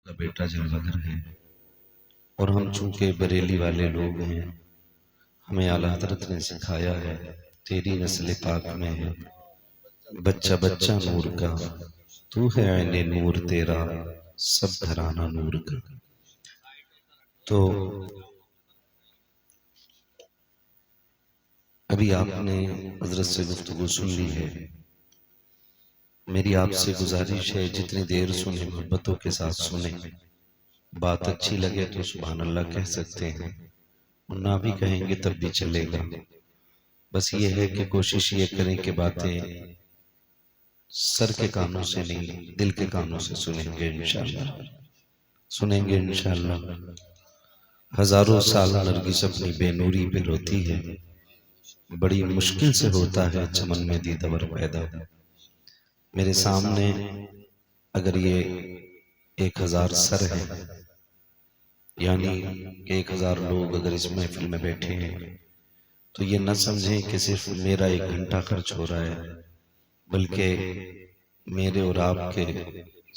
का बेटा जलवगर है और हम चूंकि बरेली वाले लोग हैं, हमें आला हज़रत ने सिखाया है तेरी नस्ल पाक में है बच्चा बच्चा नूर का, तू है ऐने नूर तेरा सब घराना नूर का। तो अभी आपने हजरत से गुफ्तगू सुन ली है। मेरी आपसे गुजारिश है जितनी देर सुने मोहब्बतों के साथ सुने। बात अच्छी लगे तो सुभान अल्लाह कह सकते हैं, और ना भी कहेंगे तब भी चलेगा। बस ये है कि कोशिश ये करें कि बातें सर के कानों से नहीं दिल के कानों से सुनेंगे इंशाअल्लाह। सुनेंगे इंशाअल्लाह। हजारों साल नरगिस अपनी बेनूरी पे रोती है, बड़ी मुश्किल से होता है चमन में दीदार पैदा। मेरे सामने अगर ये 1000 सर है, यानी 1000 लोग अगर इस महफिल में बैठे हैं, तो ये न समझें कि सिर्फ मेरा 1 घंटा खर्च हो रहा है, बल्कि मेरे और आपके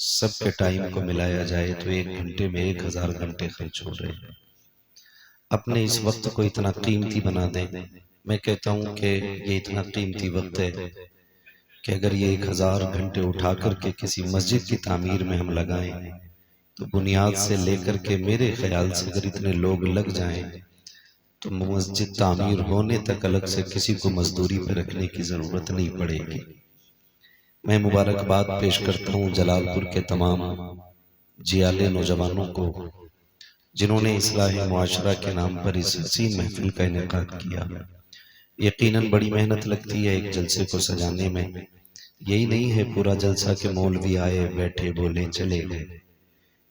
सबके टाइम को मिलाया जाए तो 1 घंटे में 1000 घंटे खर्च हो रहे हैं। अपने इस वक्त को इतना कीमती बना दें। मैं कहता हूँ कि ये इतना कीमती वक्त है कि अगर ये 1000 घंटे उठा करके किसी मस्जिद की तामीर में हम लगाएं, तो बुनियाद से लेकर के मेरे ख्याल से अगर इतने लोग लग जाएं, तो मस्जिद तामीर होने तक अलग से किसी को मजदूरी पर रखने की जरूरत नहीं पड़ेगी। मैं मुबारकबाद पेश करता हूँ जलालपुर के तमाम जियाले नौजवानों को, जिन्होंने इस्लाह मुआशरा के नाम पर इस हसीन महफिल का इनेकाद किया। यकीनन बड़ी मेहनत लगती है एक जलसे को सजाने में। यही नहीं है पूरा जलसा के मौलवी आए बैठे बोले चले गए।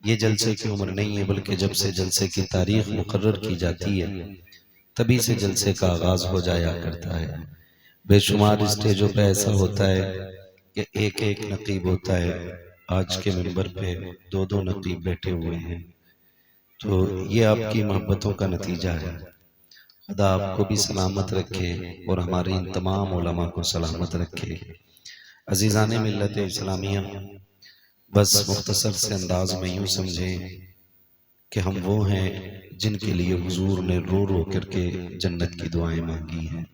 ये जलसे की उम्र नहीं है, बल्कि जब से जलसे की तारीख मुकर्रर की जाती है तभी से जलसे का आगाज हो जाया करता है। बेशुमार स्टेजों पे ऐसा होता है कि एक एक नकीब होता है। आज के मिंबर पे 2-2 नकीब बैठे हुए हैं। तो ये आपकी मोहब्बतों का नतीजा है। खुदा आपको भी सलामत रखे और हमारे इन तमाम उलमा को सलामत रखे। अजीज़ाने मिल्लत इस्लामिया, बस मुख्तसर से अंदाज में यूं समझें कि हम वो हैं जिनके लिए हुजूर ने रो रो करके जन्नत की दुआएं मांगी हैं।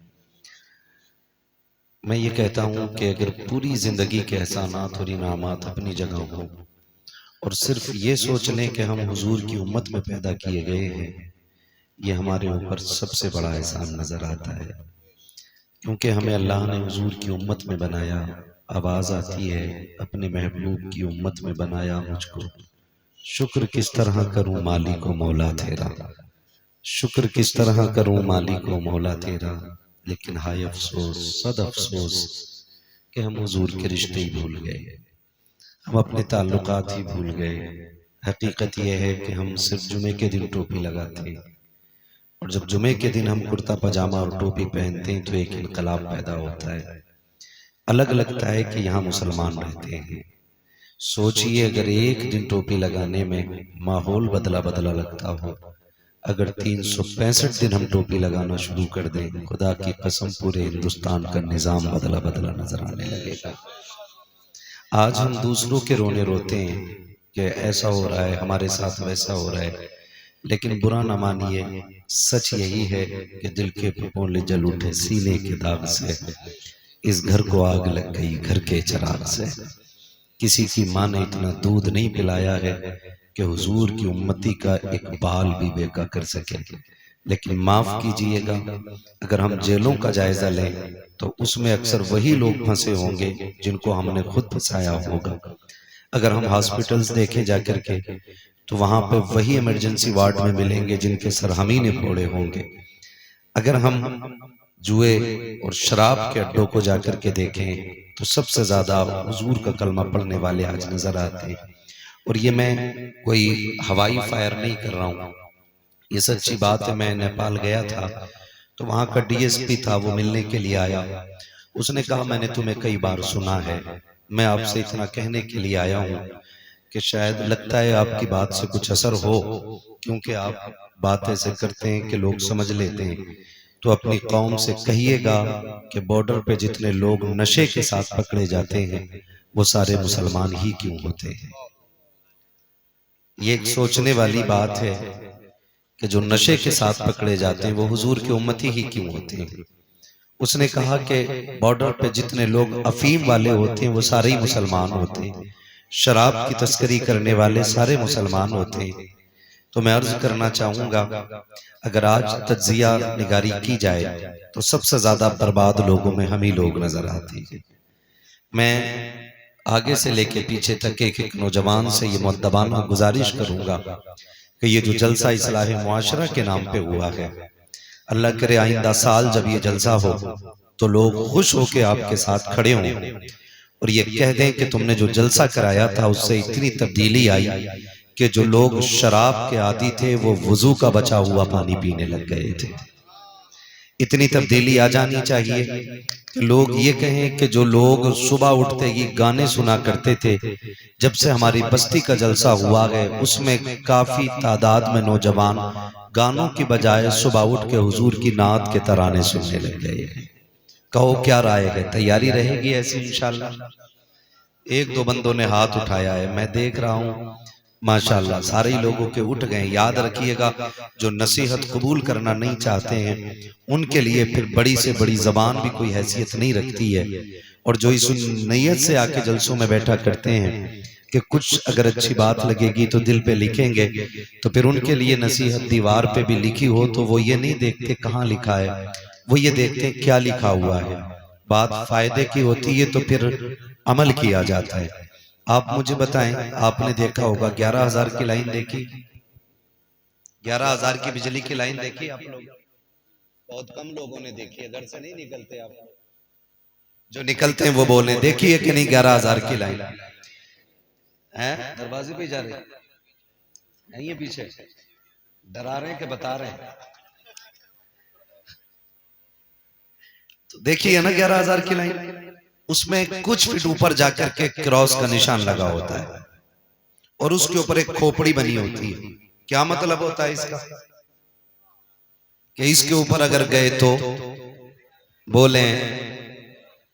मैं ये कहता हूँ कि अगर पूरी जिंदगी के एहसानात और इनामात अपनी जगह हो और सिर्फ ये सोच लें कि हम हुजूर की उम्मत में पैदा किए गए हैं, ये हमारे ऊपर सबसे बड़ा एहसान नजर आता है। क्योंकि हमें अल्लाह ने हुजूर की उम्मत में बनाया। आवाज आती है अपने महबूब की उम्मत में बनाया मुझको, शुक्र किस तरह करूं मालिक को मौला तेरा, शुक्र किस तरह करूं मालिक को मौला तेरा। लेकिन हाय अफसोस सद अफसोस कि हम हुजूर के रिश्ते ही भूल गए, हम अपने ताल्लुकात ही भूल गए। हकीकत यह है कि हम सिर्फ जुमे के दिन टोपी लगाते हैं, और जब जुमे के दिन हम कुर्ता पजामा और टोपी पहनते हैं तो एक इनकलाब पैदा होता है। अलग लगता है कि यहाँ मुसलमान रहते हैं। सोचिए अगर एक दिन टोपी लगाने में माहौल बदला बदला लगता हो, अगर 365 दिन हम टोपी लगाना शुरू कर दें, खुदा की कसम पूरे हिंदुस्तान का निजाम बदला बदला नजर आने लगेगा। आज हम दूसरों के रोने रोते हैं कि ऐसा हो रहा है हमारे साथ वैसा हो रहा है, लेकिन बुरा न मानिए, सच यही है कि दिल के फफोले जल उठे सीने के दाग से, इस घर को आग लग गई घर के चिराग से। किसी की माँ ने इतना दूध नहीं पिलाया है कि हुजूर की उम्मती का एक बाल भी बेका कर सके। लेकिन माफ कीजिएगा, अगर हम जेलों का जायजा लें तो उसमें अक्सर वही लोग फंसे होंगे जिनको हमने खुद फंसाया होगा। अगर हम हॉस्पिटल्स देखें जाकर के तो वहां पे वही इमरजेंसी वार्ड में मिलेंगे जिनके सर हम ही ने फोड़े होंगे। अगर हम जुए और शराब के अड्डों को जाकर के देखें तो सबसे ज्यादा हुजूर का कलमा पढ़ने वाले आज नजर आते हैं। और ये मैं कोई हवाई फायर नहीं कर रहा हूँ, ये सच्ची बात है। मैं नेपाल गया था तो वहां का डीएसपी था, वो मिलने के लिए आया। उसने कहा मैंने तुम्हें कई बार सुना है, मैं आपसे इतना कहने के लिए आया हूँ कि शायद लगता है आपकी बात से कुछ असर हो, क्योंकि आप बात ऐसे करते हैं कि लोग समझ लेते हैं। तो अपनी कौम से कहिएगा कि बॉर्डर पे जितने लोग नशे के साथ पकड़े जाते हैं वो सारे मुसलमान ही क्यों होते हैं। ये एक सोचने वाली बात है कि जो नशे के साथ पकड़े जाते हैं वो हुजूर की उम्मती ही क्यों होते हैं। उसने कहा कि बॉर्डर पे जितने लोग अफीम वाले होते हैं वो सारे ही मुसलमान होते हैं, शराब की तस्करी करने वाले सारे मुसलमान होते हैं। तो मैं अर्ज करना चाहूंगा, अगर आज तज्जिया निगारी की जाए तो सबसे ज्यादा बर्बाद लोगों में हम ही लोग नजर आते हैं। मैं आगे से लेके पीछे तक एक एक नौजवान से ये मुद्दबाना गुजारिश करूंगा कि ये जो जलसा इस्लाह मुआशरा के नाम पे हुआ है, अल्लाह करे आइंदा साल जब ये जलसा हो तो लोग खुश होके आपके साथ खड़े हों और ये कह दें कि तुमने जो जलसा कराया था उससे इतनी तब्दीली आई कि जो लोग शराब के आदी थे वो वुजू का बचा हुआ पानी पीने लग गए थे। इतनी तब्दीली आ जानी चाहिए कि लोग ये कहें कि जो लोग सुबह उठते ही गाने सुना करते थे, जब से हमारी बस्ती का जलसा हुआ है उसमें काफी तादाद में नौजवान गानों की बजाय सुबह उठ के हुजूर की नात के तराने सुनने लग गए। कहो क्या राय है, तैयारी रहेगी ऐसी इंशाल्लाह? एक दो बंदों ने हाथ उठाया है, मैं देख रहा हूं माशाल्लाह सारे ही लोगों के उठ गए। याद रखिएगा, जो नसीहत कबूल करना नहीं चाहते हैं उनके लिए फिर बड़ी से बड़ी जबान भी कोई हैसियत नहीं रखती है, और जो इस नीयत से आके जलसों में बैठा करते हैं कि कुछ अगर अच्छी बात लगेगी तो दिल पे लिखेंगे, तो फिर उनके लिए नसीहत दीवार पे भी लिखी हो तो वो ये नहीं देखते कहाँ लिखा है, वो ये देखते क्या लिखा हुआ है। बात फायदे की होती है तो फिर अमल किया जाता है। आप मुझे बताएं, आपने देखा होगा 11,000 की लाइन देखी? 11,000 की बिजली की लाइन देखी आप लोग? बहुत कम लोगों ने देखी है, घर से नहीं निकलते। आप जो निकलते हैं वो बोले देखी है कि नहीं 11,000 की लाइन है? दरवाजे पे जा रहे नहीं है, पीछे डरा रहे हैं कि बता रहे हैं? तो देखिए ना 11,000 की लाइन, उसमें कुछ फीट ऊपर जाकर के क्रॉस का निशान लगा होता है और उसके ऊपर एक खोपड़ी बनी होती है। क्या मतलब होता है इसका? कि इसके ऊपर अगर गए तो बोले,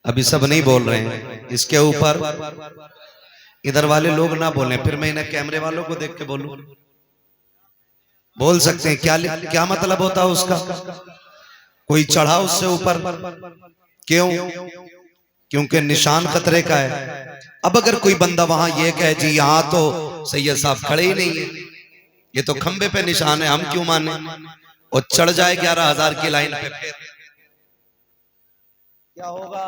अभी सब नहीं बोल रहे हैं, इसके ऊपर इधर वाले लोग ना बोले, फिर मैं इन्हें कैमरे वालों को देख के बोलूं, बोल सकते हैं क्या क्या मतलब होता है उसका? कोई चढ़ा उससे ऊपर, क्यों? क्योंकि निशान खतरे का है। अब अगर कोई बंदा वहां ये कहे जी यहां तो सैयद साहब खड़े ही नहीं है, ये तो खंबे पे निशान है, हम क्यों माने, और चढ़ जाए 11,000 की लाइन पे, फिर क्या होगा?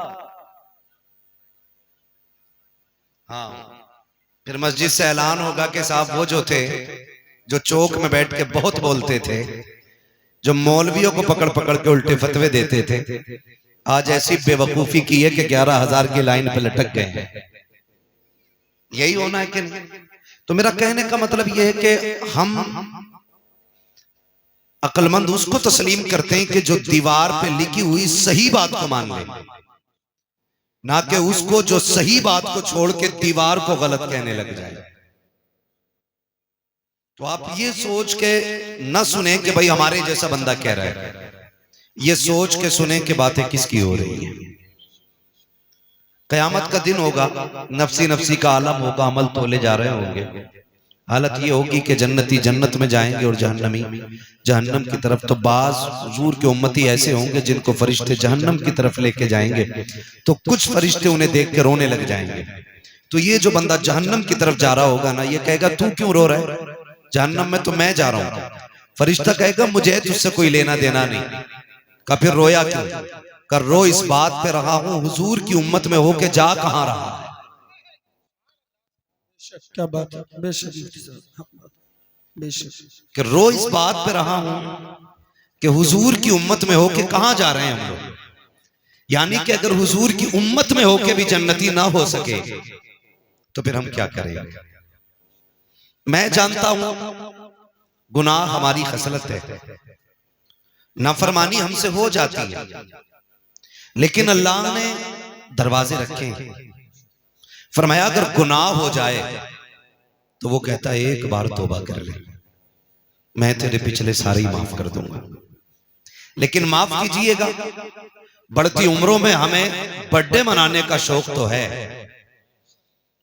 हाँ, फिर मस्जिद से ऐलान होगा कि साहब वो जो थे जो चौक में बैठ के बहुत बोलते थे, जो मौलवियों को पकड़ पकड़ के उल्टे फतवे देते थे, आज ऐसी बेवकूफी की है कि 11,000 की लाइन पे लटक गए हैं। यही होना है कि नहीं? तो मेरा कहने का मतलब यह है कि हम अक्लमंद उसको तस्लीम करते हैं कि जो दीवार पे लिखी हुई सही बात को मान ले, ना कि उसको जो सही बात को छोड़ के दीवार को गलत कहने लग जाए। तो आप ये सोच के न सुने कि भाई हमारे जैसा बंदा कह रहा है, ये सोच के सुने कि बातें किसकी हो रही है। कयामत का दिन होगा, नफसी नफसी का आलम होगा, अमल तोले जा रहे होंगे। हालत ये होगी कि जन्नती जन्नत में जाएंगे और जहन्नमी जहन्नम की तरफ। तो बाज हुजूर के उम्मती ऐसे होंगे जिनको फरिश्ते जहन्नम की तरफ लेके जाएंगे, तो कुछ फरिश्ते उन्हें देख के रोने लग जाएंगे। तो ये जो बंदा जहन्नम की तरफ जा रहा होगा ना, ये कहेगा तू क्यों रो रहा है, जहन्नम में तो मैं जा रहा हूं। फरिश्ता कहेगा मुझे तुझसे कोई लेना देना नहीं। का फिर रोया क्यों? कर रो इस बात पे रहा हूं हुजूर की उम्मत में होके जा कहां रहा है। क्या बात है, बेशक बेशक। कि रो इस बात पे रहा हूं कि हुजूर की उम्मत में होके कहां जा रहे हैं हम लोग। यानी कि अगर हुजूर की उम्मत में होके भी जन्नती ना हो सके तो फिर हम क्या करें? मैं जानता हूं गुनाह हमारी खसलत है, नाफरमानी हमसे हो जाती है, लेकिन अल्लाह ने दरवाजे रखे हैं। फरमाया अगर गुनाह हो जाए तो वो कहता है एक बार तौबा कर ले, मैं तेरे पिछले सारे ही माफ कर दूंगा। लेकिन माफ कीजिएगा, बढ़ती उम्रों में हमें बर्थडे मनाने का शौक तो है,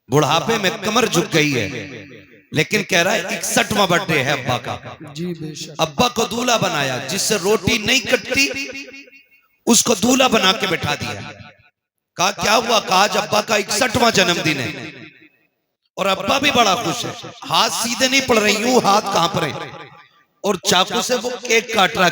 बुढ़ापे में कमर झुक गई है, लेकिन कह रहा है 61वां बर्थडे है अब्बा का। जी बेशक। अब्बा को दूल्हा बनाया, जिससे रोटी नहीं कटती उसको दूल्हा बना के बैठा दिया। कहा क्या हुआ? कहा आज अब्बा का 61वां जन्मदिन है। और अब्बा भी बड़ा खुश है, हाथ सीधे नहीं पड़ रही, यूं हाथ कांप रहे, और चाकू से वो केक काट रहा,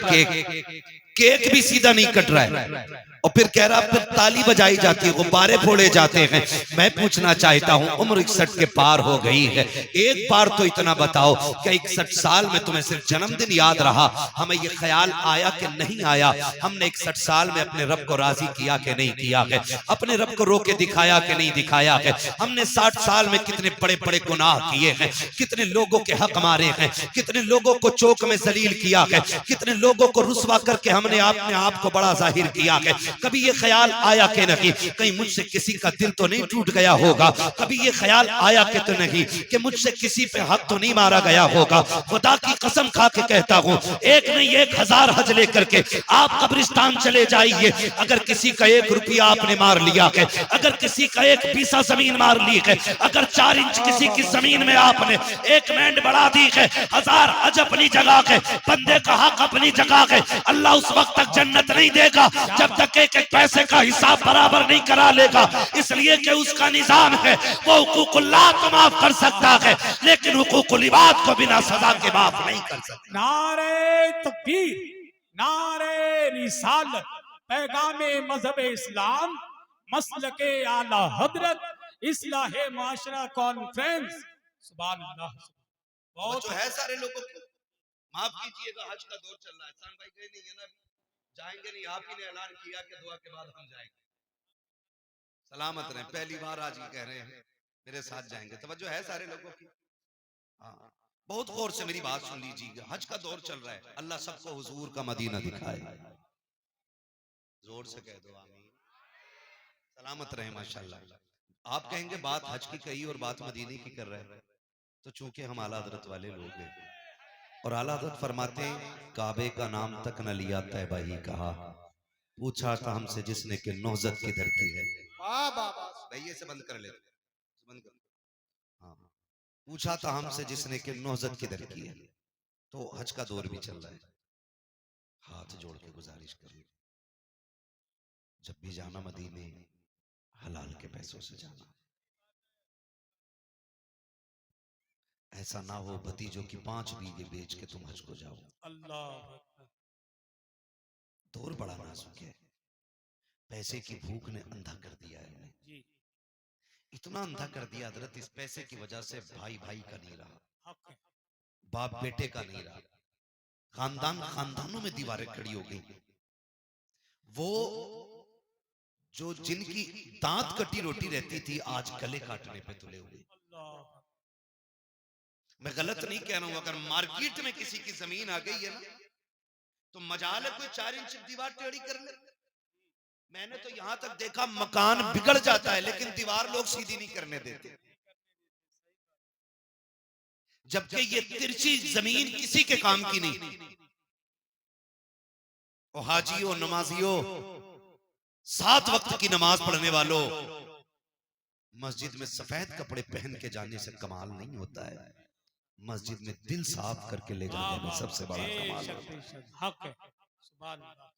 केक भी सीधा नहीं कट रहा है। और फिर कह रहा, फिर ताली बजाई जाती है, गुब्बारे फोड़े जाते हैं। मैं पूछना चाहता हूं, उम्र 61 के पार हो गई है, एक बार तो इतना बताओ कि 61 साल में तुम्हें सिर्फ जन्मदिन याद रहा? हमें ये ख्याल आया कि नहीं आया? हमने 61 साल में अपने रब को राजी किया कि नहीं किया है? अपने रब को रोके दिखाया कि नहीं दिखाया है? हमने 60 साल में कितने बड़े बड़े गुनाह किए हैं, कितने लोगों के हक मारे हैं, कितने लोगों को चौक में जलील किया है, कितने लोगों को रुस्वा करके हमने अपने आप को बड़ा जाहिर किया है। कभी ये ख्याल आया कि नहीं कहीं मुझसे किसी का दिल तो नहीं टूट गया होगा? कभी ये ख्याल आया कि तो नहीं कि मुझसे किसी पे हक तो नहीं मारा गया होगा? खुदा की कसम खा के कहता हूँ, एक नहीं 1000 हज लेकर के आप कब्रिस्तान चले जाइए, अगर किसी का 1 रुपया आपने मार लिया है, अगर किसी का 1 बीसा जमीन मार ली है, अगर 4 इंच किसी की जमीन में आपने 1 मैंड बढ़ा दी है, 1000 हज अपनी जगह है, बंदे का हक अपनी जगह है। अल्लाह उस वक्त तक जन्नत नहीं देगा जब तक एक एक पैसे का हिसाब बराबर नहीं करा लेगा, इसलिए कि उसका निजाम है, वो हुकूकुल्लाह तो माफ कर सकता है, लेकिन हुकूकुल इबाद को बिना सजा के माफ नहीं कर सकता। नारे तकबीर, नारे रिसालत, पैगामे मजहब इस्लाम, मसलके आला हजरत, इस्लाहे माशरा कॉन्फ्रेंस। सुभान अल्लाह। बहुत जो है सारे लोगों को माफ कीजिएगा, हज का दौर चल रहा है, सान भाई गए नहीं है ना, जाएंगे नहीं, आप ही ने ऐलान किया कि दुआ के बाद हम जाएंगे। सलामत रहें, पहली बार आज ही कह रहे हैं मेरे साथ जाएंगे। तवज्जो है सारे लोगों की? हाँ, बहुत गौर से मेरी बात सुन लीजिएगा, हज का दौर चल रहा है, अल्लाह सबको हुजूर का मदीना दिखाए। जोर से कह दो आमीन। सलामत रहे माशाल्लाह। आप कहेंगे बात हज की कही और बात मदीने की कर रहे हैं, तो चूंकि हम आला हजरत वाले लोग हैं, और आला हजरत फरमाते हैं काबे का नाम तक न लिया तैबा ही कहा, पूछा था हमसे जिसने कि नौजत किधर की है। भैया से बंद कर ले, बंद कर। हाँ, पूछा था हमसे जिसने कि नौजत किधर की है। तो हज का दौर भी चल रहा है, हाथ जोड़ के गुजारिश करिए, जब भी जाना मदीने हलाल के पैसों से जाना, ऐसा ना हो भतीजों की 5 बीघे बेच के तुम हज को जाओ। अल्लाह, दौर बड़ा नाजुक है, पैसे की भूख ने अंधा कर दिया है इन्हें, इतना अंधा कर दिया हजरत, इस पैसे की वजह से भाई भाई का नहीं रहा, बाप बेटे का नहीं रहा, खानदान खानदानों में दीवारें खड़ी हो गई। वो जो जिनकी दांत कटी रोटी रहती थी आज गले काटने पे तुले हुए। मैं गलत नहीं कह रहा हूं, अगर मार्केट में किसी की जमीन आ गई है ना, तो मजाल है कोई 4 इंच दीवार टेढ़ी कर ले। मैंने तो यहां तक देखा मकान बिगड़ जाता है लेकिन दीवार लोग सीधी नहीं करने देते, जबकि ये तिरछी जमीन किसी के काम की नहीं। ओ हाजियों, नमाजियों, 7 वक्त की नमाज पढ़ने वालों, मस्जिद में सफेद कपड़े पहन के जाने से कमाल नहीं होता है, मस्जिद में दिल साफ करके ले जाने में सबसे बड़ा कमाल होता है।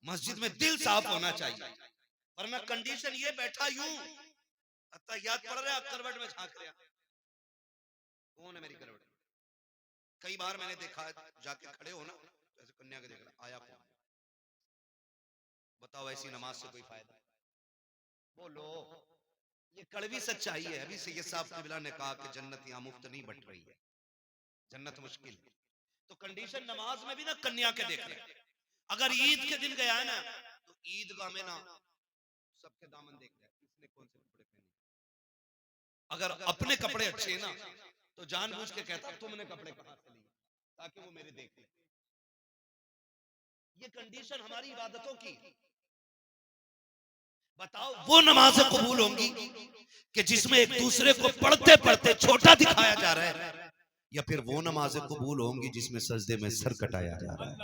मस्जिद में दिल साफ होना चाहिए। और मैं कंडीशन ये बैठा यूं अत्तहियात पढ़ रहा, करवट में झांक रहा, कौन है मेरी करवट? कई बार मैंने देखा जाके खड़े हो ना, ऐसे कन्या के देख रहा, आया कौन? बताओ ऐसी नमाज से कोई फायदा? बोलो, ये कड़वी सच्चाई है। अभी सैयद साहब क़िबला ने कहा कि जन्नत यहाँ मुफ्त नहीं बट रही है, जन्नत मुश्किल। तो कंडीशन नमाज में भी ना कन्या के देख रहे। अगर ईद के दिन गया है ना, तो ईदगाह में ना सबके दामन देख रहे हैं, इसने कौन से कपड़े पहने। अगर अपने कपड़े अच्छे ना तो जानबूझ के कहता तुमने कपड़े कहां से लिए, ताकि वो मेरे देख ले। ये कंडीशन हमारी इबादतों की। बताओ वो नमाजें कबूल होंगी कि जिसमें एक दूसरे को पढ़ते पढ़ते छोटा दिखाया जा रहा है, या फिर वो नमाजें कबूल होंगी जिसमें सजदे में सर कटाया जा रहा है?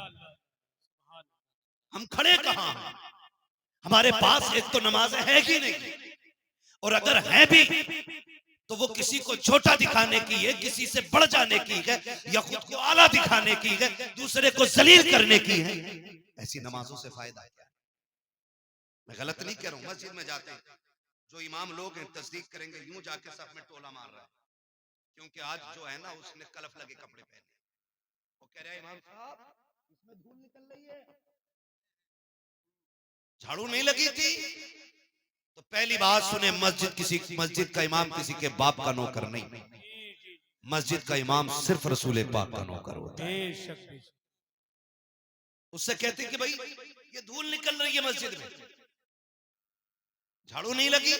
हम खड़े कहां हैं? हमारे पास एक तो नमाजें है कि नहीं, और अगर है भी तो वो किसी को छोटा दिखाने की है, किसी से बढ़ जाने की है, या खुद को आला दिखाने की है, दूसरे को जलील करने की है। ऐसी नमाजों से फायदा क्या है? मैं गलत नहीं कह रहा हूं। मस्जिद में जाते हैं, जो इमाम लोग हैं तस्दीक करेंगे, यूं जाके सब में टोला मार रहा है, क्योंकि आज जो है ना उसने कलफ लगे कपड़े पहने। वो कह रहा है इमाम साहब इसमें धूल निकल रही है, झाड़ू नहीं लगी थी। तो पहली बात सुने, मस्जिद का इमाम किसी के बाप का नौकर नहीं। मस्जिद का इमाम सिर्फ रसूल पाक का नौकर होता है। उससे कहते कि भाई ये धूल निकल रही है मस्जिद में, झाड़ू नहीं लगी।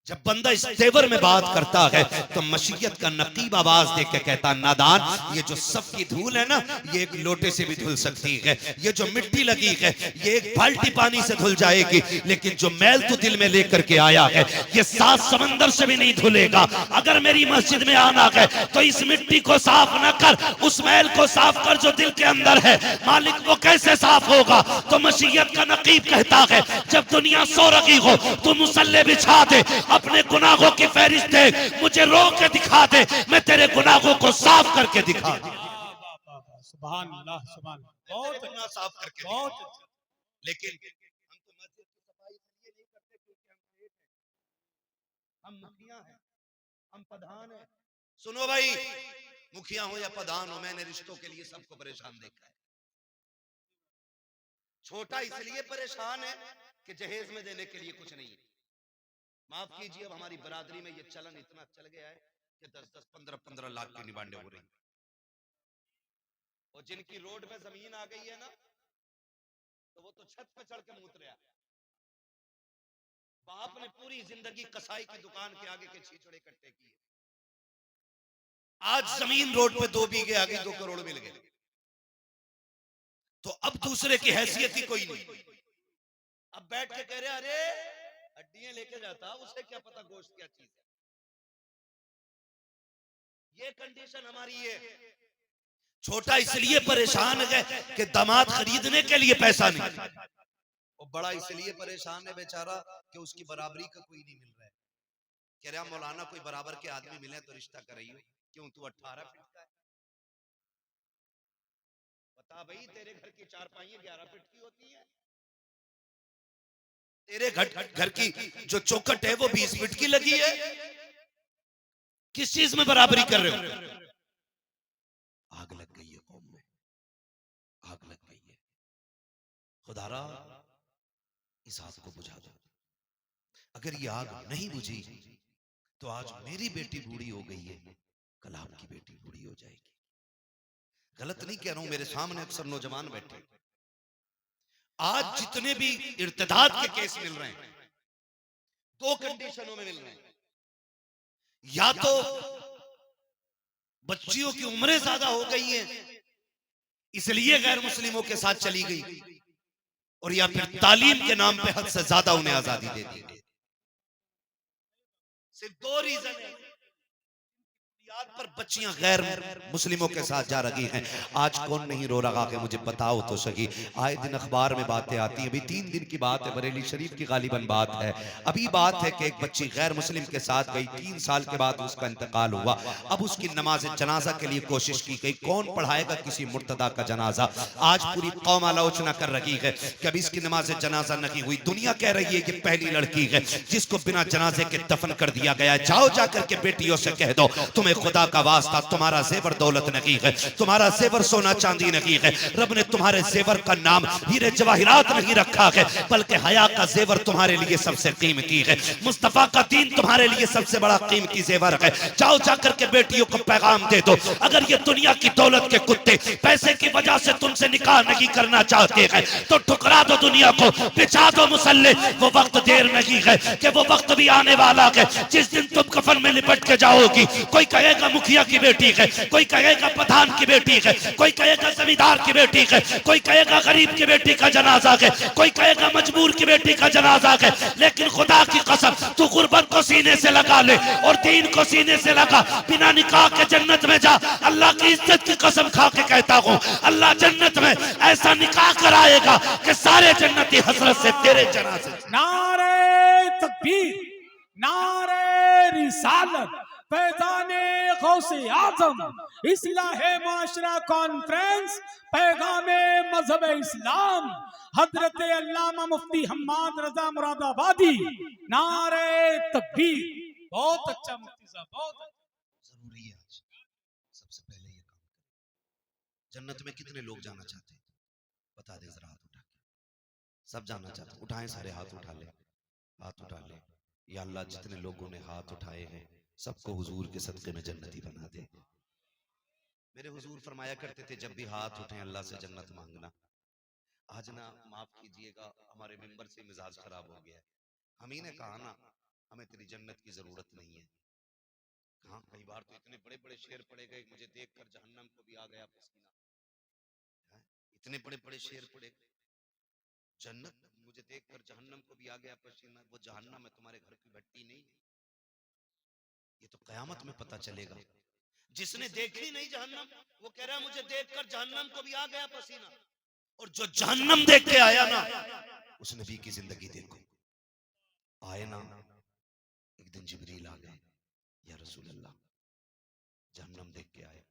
जब बंदा इस तेवर में बात करता है तो मशीयत का नकीब आवाज दे के कहता, नादान, ये जो सब की धूल है ना, ये एक लोटे से भी धुल सकती है। ये जो मिट्टी लगी है ये एक बाल्टी पानी से धुल जाएगी, लेकिन जो मैल तू दिल में लेकर के आया है ये 7 समंदर से भी नहीं धुलेगा। अगर मेरी मस्जिद में आना है तो इस मिट्टी को साफ न कर, उस मैल को साफ कर जो दिल के अंदर है। मालिक वो कैसे साफ होगा? तो मशीयत का नकीब कहता है, जब दुनिया सो रही हो तो मुसल्ले बिछा दे, अपने गुनाहों की फहरिस्त दे, मुझे रो के दिखा दे, मैं तेरे गुनाहों को साफ करके दिखा दूं। सुभान अल्लाह, सुभान अल्लाह। बहुत गुनाह साफ करके बहुत दिखा दूं। लेकिन हम तो मस्जिद की सफाई इसलिए नहीं करते क्योंकि हम पेट हैं, हम मुखिया हैं, हम प्रधान हैं। सुनो भाई, मुखिया हो या प्रधान हो, मैंने रिश्तों के लिए सबको परेशान देखा है। छोटा इसलिए परेशान है कि जहेज में देने के लिए कुछ नहीं है। माफ कीजिए, अब हमारी बरादरी में ये चलन इतना चल गया है कि 10-10, 15-15 लाख की निबांडे हो रही, और जिनकी रोड में जमीन आ गई है ना, तो वो तो छत पे चढ़ के मूत रहा है। बाप ने पूरी जिंदगी कसाई की दुकान के आगे के छीछड़े इकट्ठे किए, आज जमीन रोड पे 2 बीघे आ गई, 2 करोड़ मिल गए। तो अब दूसरे की हैसियत ही कोई नहीं। अब बैठ के कह रहे, अरे हड्डियां लेके जाता, उसे क्या पता गोश्त क्या चीज है। ये कंडीशन हमारी है। छोटा इसलिए परेशान है कि दामाद खरीदने के लिए पैसा नहीं, और बड़ा इसलिए परेशान है बेचारा कि उसकी बराबरी का कोई नहीं मिल रहा है। कह रहा मौलाना कोई बराबर के आदमी मिले तो रिश्ता कराइयो। क्यों, तू 18 फीट का है? बता भाई, तेरे घर की चारपाई 11 फीट की होती है, तेरे घर की जो चौखट है वो 20 फीट की लगी है। किस चीज में बराबरी कर रहे हो? आग लग गई है कौम में, आग लग गई है। खुदारा इस आग को बुझा दो। अगर ये आग नहीं बुझी तो आज मेरी बेटी बूढ़ी हो गई है, कल आपकी बेटी बूढ़ी हो जाएगी। गलत नहीं कह रहा हूं, मेरे सामने अक्सर नौजवान बैठे। आज जितने भी इर्तिदाद के केस मिल रहे हैं, 2 कंडीशनों में मिल रहे हैं। या तो बच्चियों की उम्रें ज्यादा हो गई हैं इसलिए गैर मुस्लिमों के साथ चली गई, और या फिर तालीम के नाम पे हद से ज्यादा उन्हें आजादी दे दी गई। सिर्फ 2 रीजन है पर बच्चियां गैर मुस्लिमों के साथ जा रही हैं। आज कौन नहीं रो रहा कि मुझे बताओ तो सही। आए दिन अखबार में बातें आती हैं, अभी 3 दिन की बात है, बरेली शरीफ की गालिबन बात है। अभी बात है कि एक बच्ची गैर मुस्लिम के साथ गई, 3 साल के बाद उसका इंतकाल हुआ। अब उसकी नमाज जनाजा के लिए कोशिश की गई, कौन पढ़ाएगा किसी मुर्तदा का जनाजा। आज पूरी कौम आलोचना कर रही है कि अभी इसकी नमाज जनाजा नहीं हुई। दुनिया कह रही है कि पहली लड़की है जिसको बिना जनाजे के दफन कर दिया गया है। जाओ जाकर के बेटियों से कह दो, तुम्हें खुदा का वास्ता, तुम्हारा जेवर दौलत नहीं है, तुम्हारा जेवर सोना चांदी नहीं है, रब ने तुम्हारे जेवर का नाम हीरे जवाहिरात नहीं रखा है, बल्कि हया का जेवर तुम्हारे लिए सबसे कीमती है। मुस्तफा का दीन तुम्हारे लिए सबसे बड़ा कीमती जेवर है। जाओ जाकर के बेटियों को पैगाम दे दो, अगर ये दुनिया की दौलत के कुत्ते पैसे की वजह से तुमसे निकाह नहीं करना चाहते हैं तो ठुकरा दो दुनिया को, बिछा दो मुसल्ले। वो वक्त देर नहीं है कि वो वक्त भी आने वाला है जिस दिन तुम कफन में लिपट के जाओगी। कोई कहेगा मुखिया की बेटी है, कोई कहेगा प्रधान की बेटी है, कोई कहेगा जमींदार की बेटी है, कोई कहेगा गरीब की बेटी का जनाजा है, कोई कहेगा मजबूर की बेटी का जनाजा है। लेकिन खुदा की कसम, तू गुर्बत को सीने से लगा ले और दीन को सीने से लगा, बिना निकाह के जन्नत में जा। अल्लाह की इज्जत की कसम खा के कहता हूँ, अल्लाह जन्नत में ऐसा निकाह कराएगा कि सारे जन्नती हसरत से तेरे जनाजे। नारे तकबीर, नारे रिसालत, फैजाने गौसे आजम, इस्लाहे माशरा कॉन्फ्रेंस, पैगामे मजहब इस्लाम, हजरत अल्लामा मुफ्ती हम्माद रजा मुरादाबादी, नारे तकबीर। बहुत अच्छा मुफ्ती साहब, बहुत अच्छा। जरूरी है आज सबसे पहले ये काम करें। जन्नत में कितने लोग जाना चाहते हैं बता दें जरा, हाथ उठा के। सब जाना चाहते हैं? उठाएं, सारे हाथ उठा ले, हाथ उठा ले। या अल्लाह जितने लोगों ने हाथ उठाए हैं सबको हुजूर के सदके में जन्नती बना दे। मेरे हुजूर फरमाया करते थे जब भी हाथ उठे अल्लाह से जन्नत मांगना। आज ना माफ कीजिएगा हमारे मिंबर से मिजाज खराब हो गया है। हम ही ने कहा ना हमें तेरी जन्नत की जरूरत नहीं है। हाँ, कई बार तो इतने बड़े बड़े शेर पड़े गए मुझे देखकर जहन्नम को भी आ गया पसीना। हैं? इतने बड़े बड़े शेर पड़े गए, जन्नत मुझे देखकर जहन्नम को भी आ गया पसीना। वो जहन्नम है, तुम्हारे घर की भट्टी नहीं। ये तो कयामत में पता चलेगा। जिसने देखी नहीं जहन्नम वो कह रहा है मुझे देखकर जहन्नम को भी आ गया पसीना, और जो जहन्नम देख के आया ना उस नबी की जिंदगी देखो। आए ना, एक दिन जिब्रील आ गए, या रसूल अल्लाह जहन्नम देख के आए।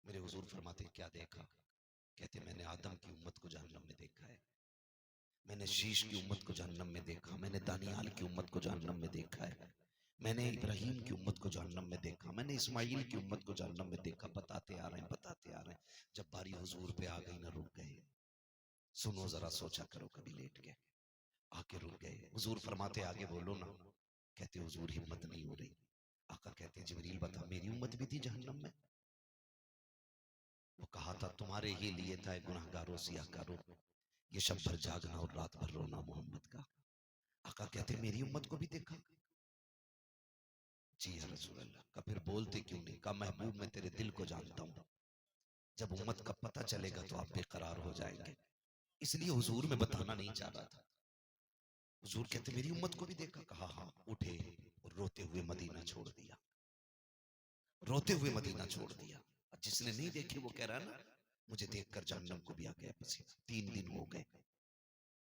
मेरे हुजूर फरमाते क्या देखा? कहते मैंने आदम की उम्मत को जहन्नम में देखा है, मैंने शीश की उम्मत को जहन्नम में देखा, मैंने दानियाल की उम्मत को जहन्नम में देखा है, मैंने इब्राहिम की उम्मत को जहन्नम में देखा, मैंने इस्माइल की उम्मत को जहन्नम में देखा। बताते आ रहे हैं, बताते आ रहे हैं। जब बारी हुजूर पे आ गई ना रुक गए। सुनो जरा, सोचा करो, कभी लेट गए आके रुक गए। हुजूर फरमाते आगे बोलो ना। कहते हुजूर हिम्मत नहीं हो रही। आका कहते जिब्रील बता मेरी उम्मत भी थी जहन्नम में। वो कहा था तुम्हारे ही लिए था गुनाहगारों सियाहकारों, ये शब भर जागना और रात भर रोना मोहम्मद का। आका कहते मेरी उम्मत को भी देखा? जी या रसूल अल्लाह। का फिर बोलते क्यों नहीं? का महबूब मैं तेरे दिल को जानता हूं, जब उम्मत का पता चलेगा तो आप बेकरार हो जाएंगे, इसलिए हुजूर में बताना नहीं चाह रहा था। हुजूर कहते मेरी उम्मत को भी देखा? कहा हाँ। उठे और रोते हुए मदीना छोड़ दिया, रोते हुए मदीना छोड़ दिया। जिसने नहीं देखी वो कह रहा ना मुझे देखकर जहन्नम को भी आ गया पसीना। 3 दिन हो गए।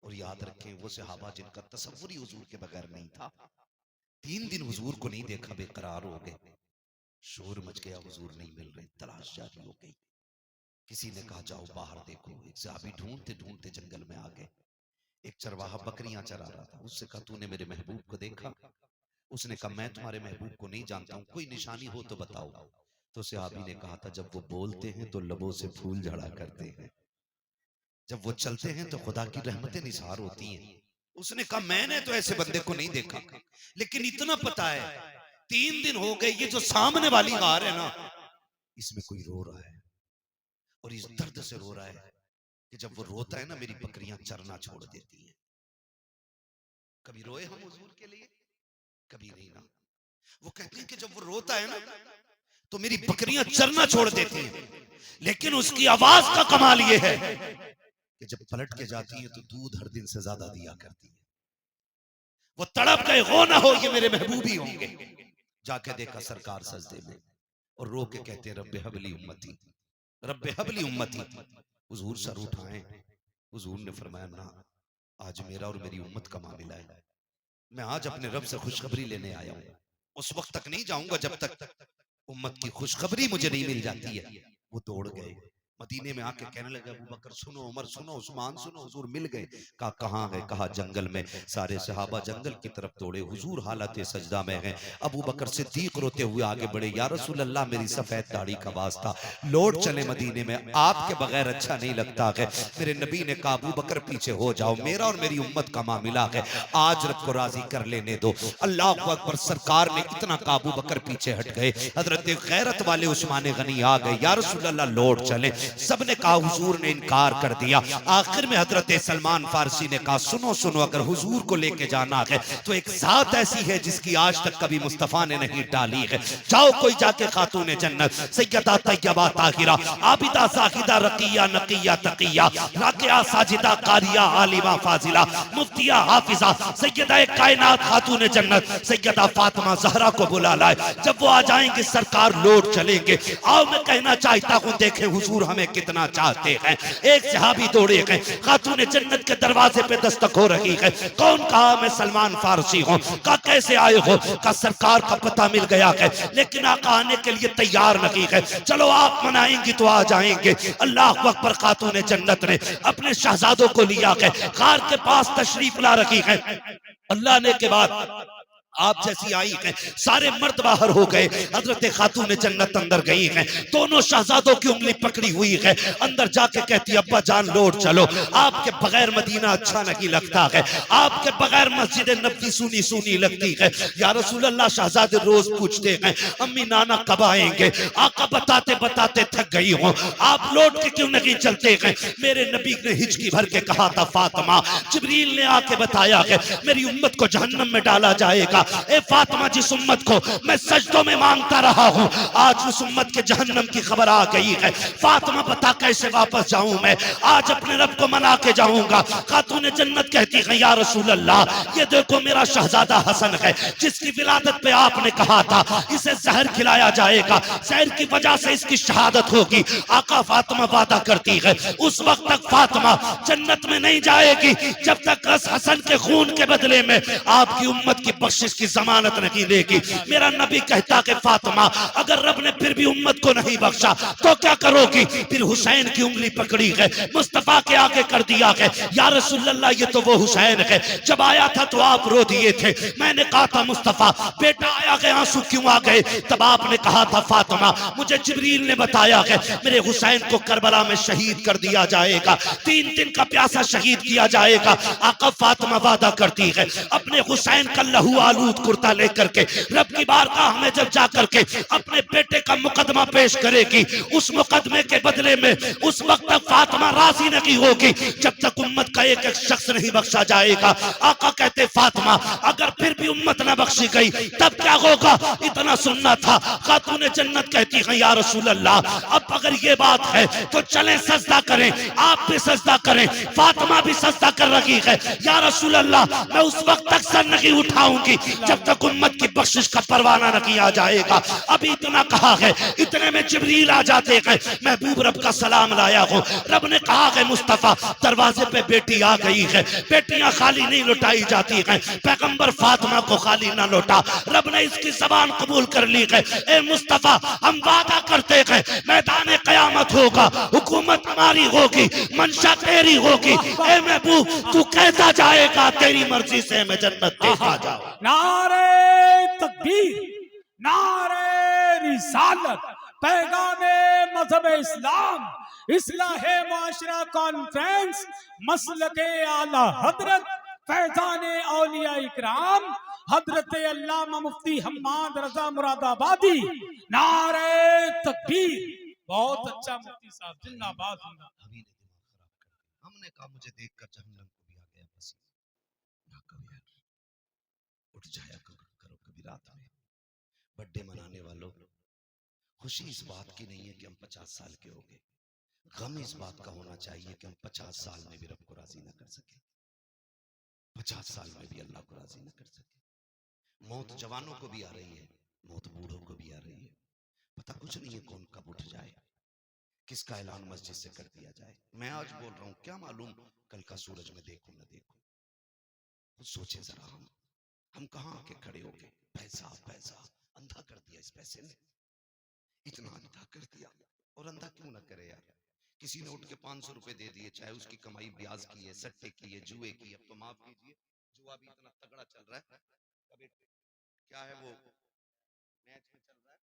और याद रखें वो सहाबा जिनका तसव्वुर ही हुजूर के बगैर नहीं था, 3 दिन हुजूर को नहीं देखा, बेकरार हो गए। शोर मच गया, हुजूर नहीं मिल रहे, तलाश जारी हो गई। किसी ने कहा जाओ बाहर देखो। एक सहाबी ढूंढते ढूंढते जंगल में आ गए। एक चरवाहा बकरियां चरा रहा था, उससे कहा तूने मेरे महबूब को देखा? उसने कहा मैं तुम्हारे महबूब को नहीं जानता हूं, कोई निशानी हो तो बताओ। तो सहाबी ने कहा था जब वो बोलते हैं तो लबों से फूल झड़ा करते हैं, जब वो चलते हैं तो खुदा की रहमतें निसार होती हैं। उसने कहा मैंने तो ऐसे बंदे को नहीं देखा, लेकिन इतना पता है 3 दिन हो गए ये जो सामने वाली गार है ना इसमें कोई रो रहा है, और इस दर्द से रो रहा है कि जब वो रोता है ना मेरी बकरियां चरना छोड़ देती हैं। कभी रोए हम हुजूर के लिए? कभी नहीं ना। वो कहते हैं कि जब वो रोता है ना तो मेरी बकरियां चरना छोड़ देती हैं, लेकिन उसकी आवाज का कमाल ये है कि जब पलट के जाती है तो दूध हर दिन से ज्यादा दिया करती है। वो तड़प गए हो ना हो ये मेरे महबूब ही होंगे। जाके देखा सरकार सजदे में और रो के कहते रब्बे हबली उम्मती, रब्बे हबली उम्मती। हुजूर सर उठाए। हुजूर ने फरमाया ना, आज मेरा और मेरी उम्मत का मामला है, मैं आज अपने रब से खुशखबरी लेने आया हूं। उस वक्त तक नहीं जाऊंगा जब तक उम्मत की खुशखबरी मुझे नहीं मिल जाती है। वो दौड़ गए मदीने में आके कहने लगे अबू बकर सुनो, उमर सुनो, उस्मान सुनो। हुजूर मिल गए। कहा कहाँ है? कहा जंगल में। सारे सहाबा जंगल की तरफ दौड़े। हुजूर हालत सजदा में हैं। अबू बकर सिद्दीक रोते हुए आगे बढ़े, या रसूल अल्लाह मेरी सफेद दाढ़ी का वास्ता, लौट चले मदीने में, आपके बगैर अच्छा नहीं लगता है। मेरे नबी ने कहा अबू बकर पीछे हो जाओ, मेरा और मेरी उम्मत का मामला है, आज रब को राजी कर लेने दो। अल्लाह अकबर। सरकार ने इतना काबू बकर पीछे हट गए। हजरत गैरत वाले उस्मान गनी आ गए, या रसूल अल्लाह लौट चले। सबने कहा हुजूर ने इनकार कर दिया। आखिर में हजरत सलमान फारसी ने कहा सुनो सुनो, अगर हुजूर को लेके जाना है तो एक जात ऐसी है जिसकी आज तक कभी मुस्तफा ने नहीं डाली है। जाओ कोई जाके खातून जन्नत सैयदा तैयबा ताहिरा आबिदा साहिदा रकिया नकिया तकिया राकिया साजिदा कारिया आलिमा फाजिला मुफ्तिया हाफिजा सैयदा कायनात खातून जन्नत सैयदा फातिमा ज़हरा को बुला लाए। जब वो आ जाएंगे सरकार लौट चलेंगे। आओ मैं कहना चाहता हूँ देखे हुजूर हमें हमें कितना चाहते हैं। एक सहाबी दौड़े गए, खातून जन्नत के दरवाजे पे दस्तक हो रही है। कौन? कहा मैं सलमान फारसी हूँ। कहा कैसे आए हो? कहा सरकार का पता मिल गया है, लेकिन आका आने के लिए तैयार नहीं है, चलो आप मनाएंगी तो आ जाएंगे। अल्लाह अकबर। खातून जन्नत ने अपने शहजादों को लिया है, गार के पास तशरीफ ला रखी है। अल्लाह ने के बाद आप जैसी आई है, सारे मर्द बाहर हो गए, हजरत खातून जन्नत अंदर गई हैं। दोनों शहजादों की उंगली पकड़ी हुई है, अंदर जाके कहती अब्बा जान लौट चलो, आपके बगैर मदीना अच्छा नहीं लगता है, आपके बगैर मस्जिद नबी सुनी सुनी लगती है। या रसूल अल्लाह, शहजादे रोज पूछते हैं अम्मी नाना कब आएंगे? आका बताते बताते थक गई हूँ, आप लौट के क्यों नहीं चलते हैं? मेरे नबी ने हिचकी भर के कहा था फातिमा, जिब्रील ने आके बताया है मेरी उम्मत को जहन्नम में डाला जाएगा। ए फातिमा, जिस उम्मत को मैं सजदों में मांगता रहा हूं, आज उस उम्मत के जहन्नम की खबर आ गई है। फातिमा बता कैसे वापस जाऊं मैं? आज अपने रब को मना के जाऊंगा। खातून जन्नत कहती है या रसूल अल्लाह, ये देखो मेरा शहजादा हसन है, जिसकी विलादत पे आपने कहा था इसे जहर खिलाया जाएगा, जहर की वजह से इसकी शहादत होगी। आका, फातिमा वादा करती है उस वक्त तक फातिमा जन्नत में नहीं जाएगी जब तक हसन के खून के बदले में आपकी उम्मत की बख्शिश की जमानत नहीं देगी। मेरा नबी कहता कि फातिमा, अगर रब ने फिर भी उम्मत को नहीं बख्शा तो क्या करोगी? फिर हुसैन की उंगली पकड़ी है, मुस्तफा के आगे कर दिया है, या रसूल अल्लाह ये तो वो हुसैन है, जब आया था तो आप रो दिए थे। मैंने कहा था मुस्तफा बेटा आया गए, आंसू क्यों आ गए? तब आपने कहा था फातिमा मुझे जिब्रील ने बताया है मेरे हुसैन को करबला में शहीद कर दिया जाएगा, 3 दिन का प्यासा शहीद किया जाएगा। आका, फातिमा वादा करती है अपने हुसैन का लहू आलूद कुर्ता लेकर के रब की बारगाह में जब जाकर के अपने बेटे का मुकदमा पेश करेगी, उस मुकदमे के बदले में उस वक्त तक फातिमा राजी नहीं होगी जब तक उम्मत का एक एक शख्स नहीं बख्शा जाएगा। आका कहते फातिमा अगर फिर भी उम्मत न बख्शी गई तब क्या होगा? इतना सुनना था। खातून जन्नत कहती है या रसूल अल्लाह, अब अगर ये बात है तो चलें सजदा करें, आप भी सजदा करें। फातिमा भी सजदा कर रही है। या रसूल अल्लाह, मैं उस वक्त तक सर नहीं उठाऊंगी जब तक उम्मत की बख्शिश का परवाना नहीं आ जाएगा। अभी इतना कहा है, इतने में जिब्रील आ जाते हैं, महबूब रब का सलाम लाया हूं। रब ने कहा है मुस्तफा दरवाजे पे बेटी आ गई है, बेटियां खाली नहीं लौटाई जाती हैं, पैगंबर फातिमा को खाली ना लौटा। रब ने इसकी जबान कबूल कर ली है। ए मुस्तफा, हम वादा करते हैं मैदान क़यामत होगा, हुकूमत हमारी होगी, मंशा तेरी होगी। ए महबूब तू कहता जाएगा तेरी मर्जी से मैं जन्नत देखा जाऊं। नारे तकबीर, नारे रिसालत, पैगामे मजहब इस्लाम, इस्लाहे माशरा कॉन्फ्रेंस, मसलके आला हजरत फैजाने औलिया इकराम हजरत अल्लामा मुफ्ती हम्माद रजा मुरादाबादी। नारे तकबीर। बहुत अच्छा मुफ्ती साहब, जिंदाबाद जिंदाबाद। अभी ने दिमाग खराब कर दिया। हमने कहा मुझे देखकर जहन्नम को भी आ गया पसीना। ना करो यार, उठ जाया करो कभी रात में। बर्थडे मनाने वालों, खुशी इस बात की नहीं है कि हम 50 साल के हो गए, गम इस बात का होना चाहिए कि हम 50 साल में भी रब को राजी न कर सके, 50 साल में भी अल्लाह को राजी न कर सके। मौत जवानों को भी आ रही है, मौत बूढ़ों को भी आ रही है, पता कुछ नहीं है कौन कब उठ जाए, किसका ऐलान मस्जिद से कर दिया जाए। मैं आज बोल रहा हूं, क्या मालूम कल का सूरज में देखूं न देखूं। कुछ सोचे जरा, हम कहां आके खड़े हो गए। पैसा पैसा अंधा कर दिया, इस पैसे ने इतना अंधा कर दिया। और अंधा क्यों ना करे यार, किसी ने उठ के 500 रुपए दे दिए, चाहे उसकी कमाई ब्याज की है, सट्टे की है, जुए की। अब तो माफ कीजिए, जुआ भी इतना तगड़ा चल रहा है। कभी क्या है वो मैच में चल रहा है,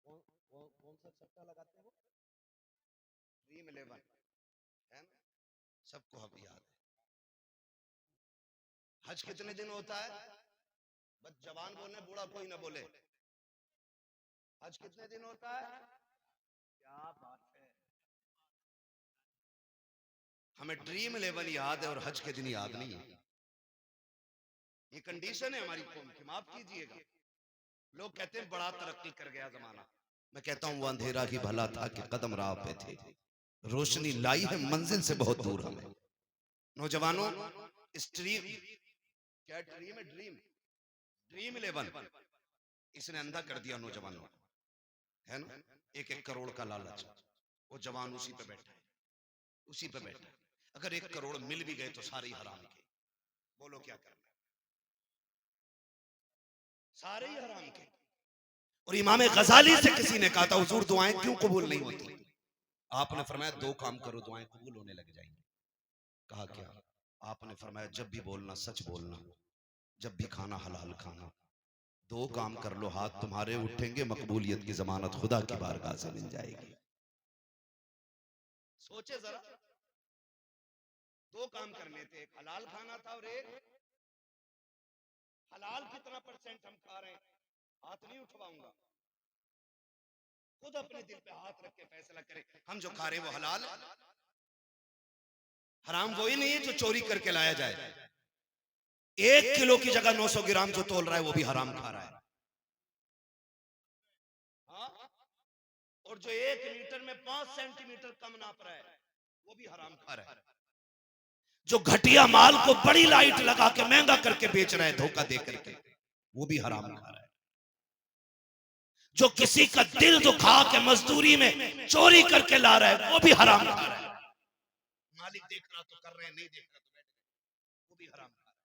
कौन सा सट्टा लगाते हैं वो, ड्रीम 11 है ना, सबको अब याद है। हज कितने दिन होता है? बस जवान बोले, बूढ़ा कोई ना बोले। हज कितने दिन होता है? क्या बात है, हमें ड्रीम 11 याद है और हज के दिन याद नहीं है। ये कंडीशन है हमारी कौम की, माफ कीजिएगा। लोग कहते हैं बड़ा तरक्की कर गया जमाना, मैं कहता हूं वो अंधेरा ही भला था कि कदम राह पे थे, रोशनी लाई है मंजिल से बहुत दूर हमें। नौजवानों, इस ड्रीम, क्या ड्रीम है, ड्रीम 11 इसने अंधा कर दिया नौजवानों, है ना। 1-1 करोड़ का लालच, वो जवान उसी पे बैठा है, उसी पे बैठा है। अगर 1 करोड़ मिल भी गए तो सारे ही हराम के। बोलो क्या करना, सारे ही हराम के। और इमाम गजाली से किसी ने कहा था हुजूर दुआएं क्यों कबूल नहीं होती? आपने फरमाया 2 काम करो दुआएं कबूल होने लग जाएंगी। कहा क्या? आपने फरमाया जब भी बोलना सच बोलना, जब भी खाना हलाल खाना। 2 काम कर लो, हाथ तुम्हारे उठेंगे, मकबूलियत की जमानत खुदा की बारगाह से मिल जाएगी। सोचे जरा, 2 काम करने थे, एक हलाल खाना था और एक हलाल कितना % हम खा रहे हैं, हाथ नहीं उठवाऊंगा। खुद अपने दिल पे हाथ रख के फैसला करें, हम जो खा रहे हैं वो हलाल है? हराम वही नहीं है जो चोरी करके लाया जाए। 1 किलो की जगह 900 ग्राम जो तोल रहा है वो भी हराम खा रहा है। हाँ? और जो 1 लीटर में 5 सेंटीमीटर कम नाप रहा है वो भी हराम खा रहा है। जो घटिया माल को बड़ी लाइट लगा के महंगा करके बेच रहा है धोखा दे करके, वो भी हराम खा रहा है। जो किसी का दिल दुखा के मजदूरी में चोरी करके ला रहा है वो भी हराम खा रहा है। मालिक देख रहा तो कर रहे हैं, नहीं देख रहा तो बैठ गए, वो भी हराम खा रहा है।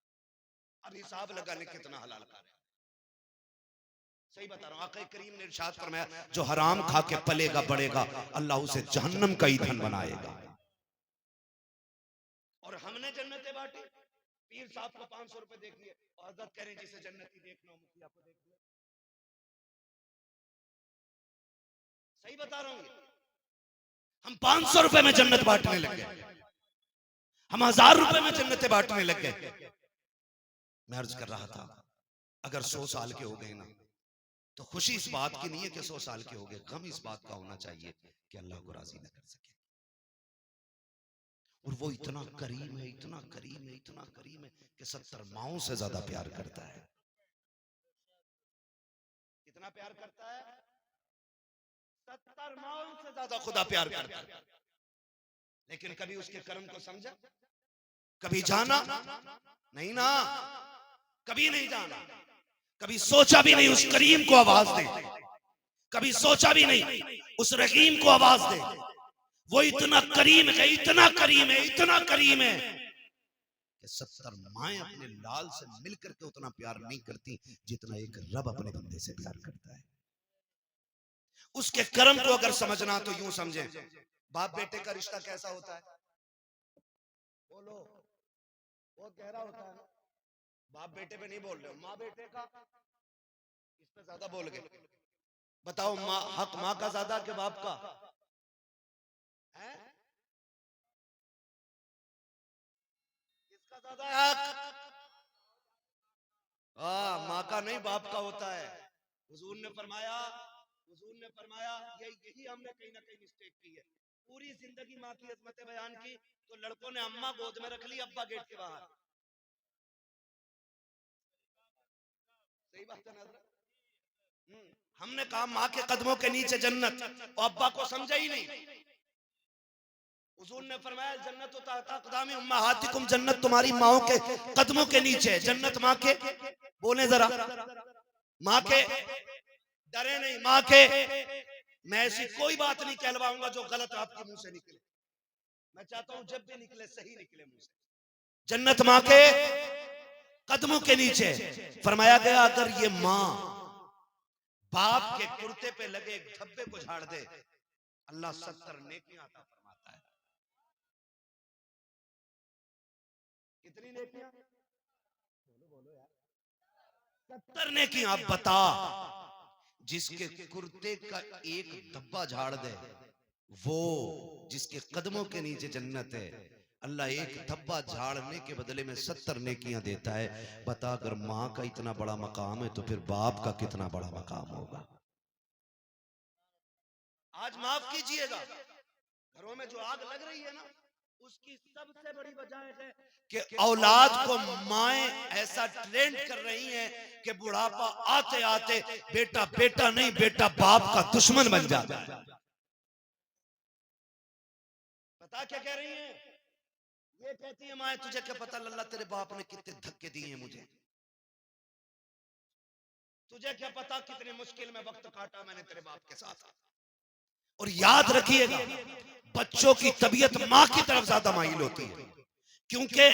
अब हिसाब लगाने कितना हलाल खा रहे हैं। सही बता रहा हूं, आका करीम ने इरशाद फरमाया जो हराम खा के पलेगा बढ़ेगा अल्लाह उसे जहन्नम का ईंधन बनाएगा। और हमने जन्नतें बांटी, पीर साहब को 500 रुपए देख लिए और हजरत कह रहे हैं जिसे जन्नती देखना हो मुखिया को देख लो। सही बता रहा हूं, हम 500 रुपए में जन्नत बांटने लग गए, हम 1000 रुपए में जन्नतें बांटने लग गए। मैं अर्ज कर रहा था अगर 100 साल के हो गए ना तो खुशी इस बात की नहीं है कि 100 साल के हो गए, गम इस बात का होना चाहिए कि अल्लाह को राजी न कर सके। और वो इतना करीम है, इतना करीम है, इतना करीम है कि 70 माओं से ज्यादा प्यार करता है। कितना प्यार करता है? 70 माओं से ज्यादा खुदा प्यार करता है। लेकिन कभी उसके कर्म को समझा? कभी जाना? नहीं ना, कभी नहीं जाना। कभी सोचा भी नहीं उस करीम को आवाज दे, कभी सोचा भी नहीं उस रहीम को आवाज दे। वो इतना करीम है, इतना करीम है, इतना करीम है कि 70 माएं अपने लाल से मिलकर के उतना प्यार नहीं करती जितना एक रब अपने बंदे से प्यार करता है। उसके कर्म को अगर समझना तो यूं समझे, बाप बेटे का रिश्ता कैसा होता है? बोलो, बहुत गहरा होता है। बाप बेटे पे नहीं बोल रहे हो, माँ बेटे का, इस पे ज्यादा बोल गए। बताओ माँ, हक माँ का ज्यादा के बाप का है? किसका ज्यादा है हक? माँ का नहीं बाप का होता है। हुजूर ने फरमाया यही हमने कहीं ना कहीं मिस्टेक की है। पूरी जिंदगी माँ की अजमतें बयान की तो लड़कों ने अम्मा गोद में रख ली, अब्बा गेट के बाहर। सही बात है ना? हमने कहा माँ के कदमों के नीचे जन्नत, और अब्बा को समझा ही नहीं। हुजूर ने फरमाया जन्नत तक़दामी उम्महातिकुम, जन्नत तुम्हारी माओं के कदमों के नीचे है। जन्नत माँ के, बोले जरा, माँ के, डरे नहीं माँ के। मैं ऐसी कोई बात नहीं कहलवाऊंगा जो गलत आपके मुंह से निकले। मैं चाहता हूं जब भी निकले सही निकले मुंह से। जन्नत माँ के कदमों के नीचे। फरमाया गया अगर ये माँ बाप के कुर्ते पे लगे एक धब्बे को झाड़ दे, अल्लाह 70 नेकियां अता फरमाता है। कितनी नेकियां? बोलो यार, 70 नेकियां। आप बता, जिसके कुर्ते का एक धब्बा झाड़ दे, वो जिसके कदमों के नीचे जन्नत है, अल्लाह एक धब्बा झाड़ने के बदले में 70 नेकियां देता है। बता, अगर माँ का इतना बड़ा मकाम है तो फिर बाप का कितना बड़ा मकाम होगा। आज माफ कीजिएगा, घरों में जो आग लग रही है ना, उसकी सबसे बड़ी वजह है कि औलाद को माएं ऐसा ट्रेंड कर रही हैं कि बुढ़ापा आते आते बेटा बेटा नहीं, बेटा बाप का दुश्मन बन जाता है। पता क्या कह रही हैं? ये कहती है माएं, तुझे क्या पता लल्ला तेरे बाप ने कितने धक्के दिए हैं मुझे, तुझे क्या पता कितने मुश्किल में वक्त काटा मैंने तेरे बाप के साथ। और याद रखिएगा, बच्चों की तबीयत माँ की तरफ ज्यादा माइल होती है, क्योंकि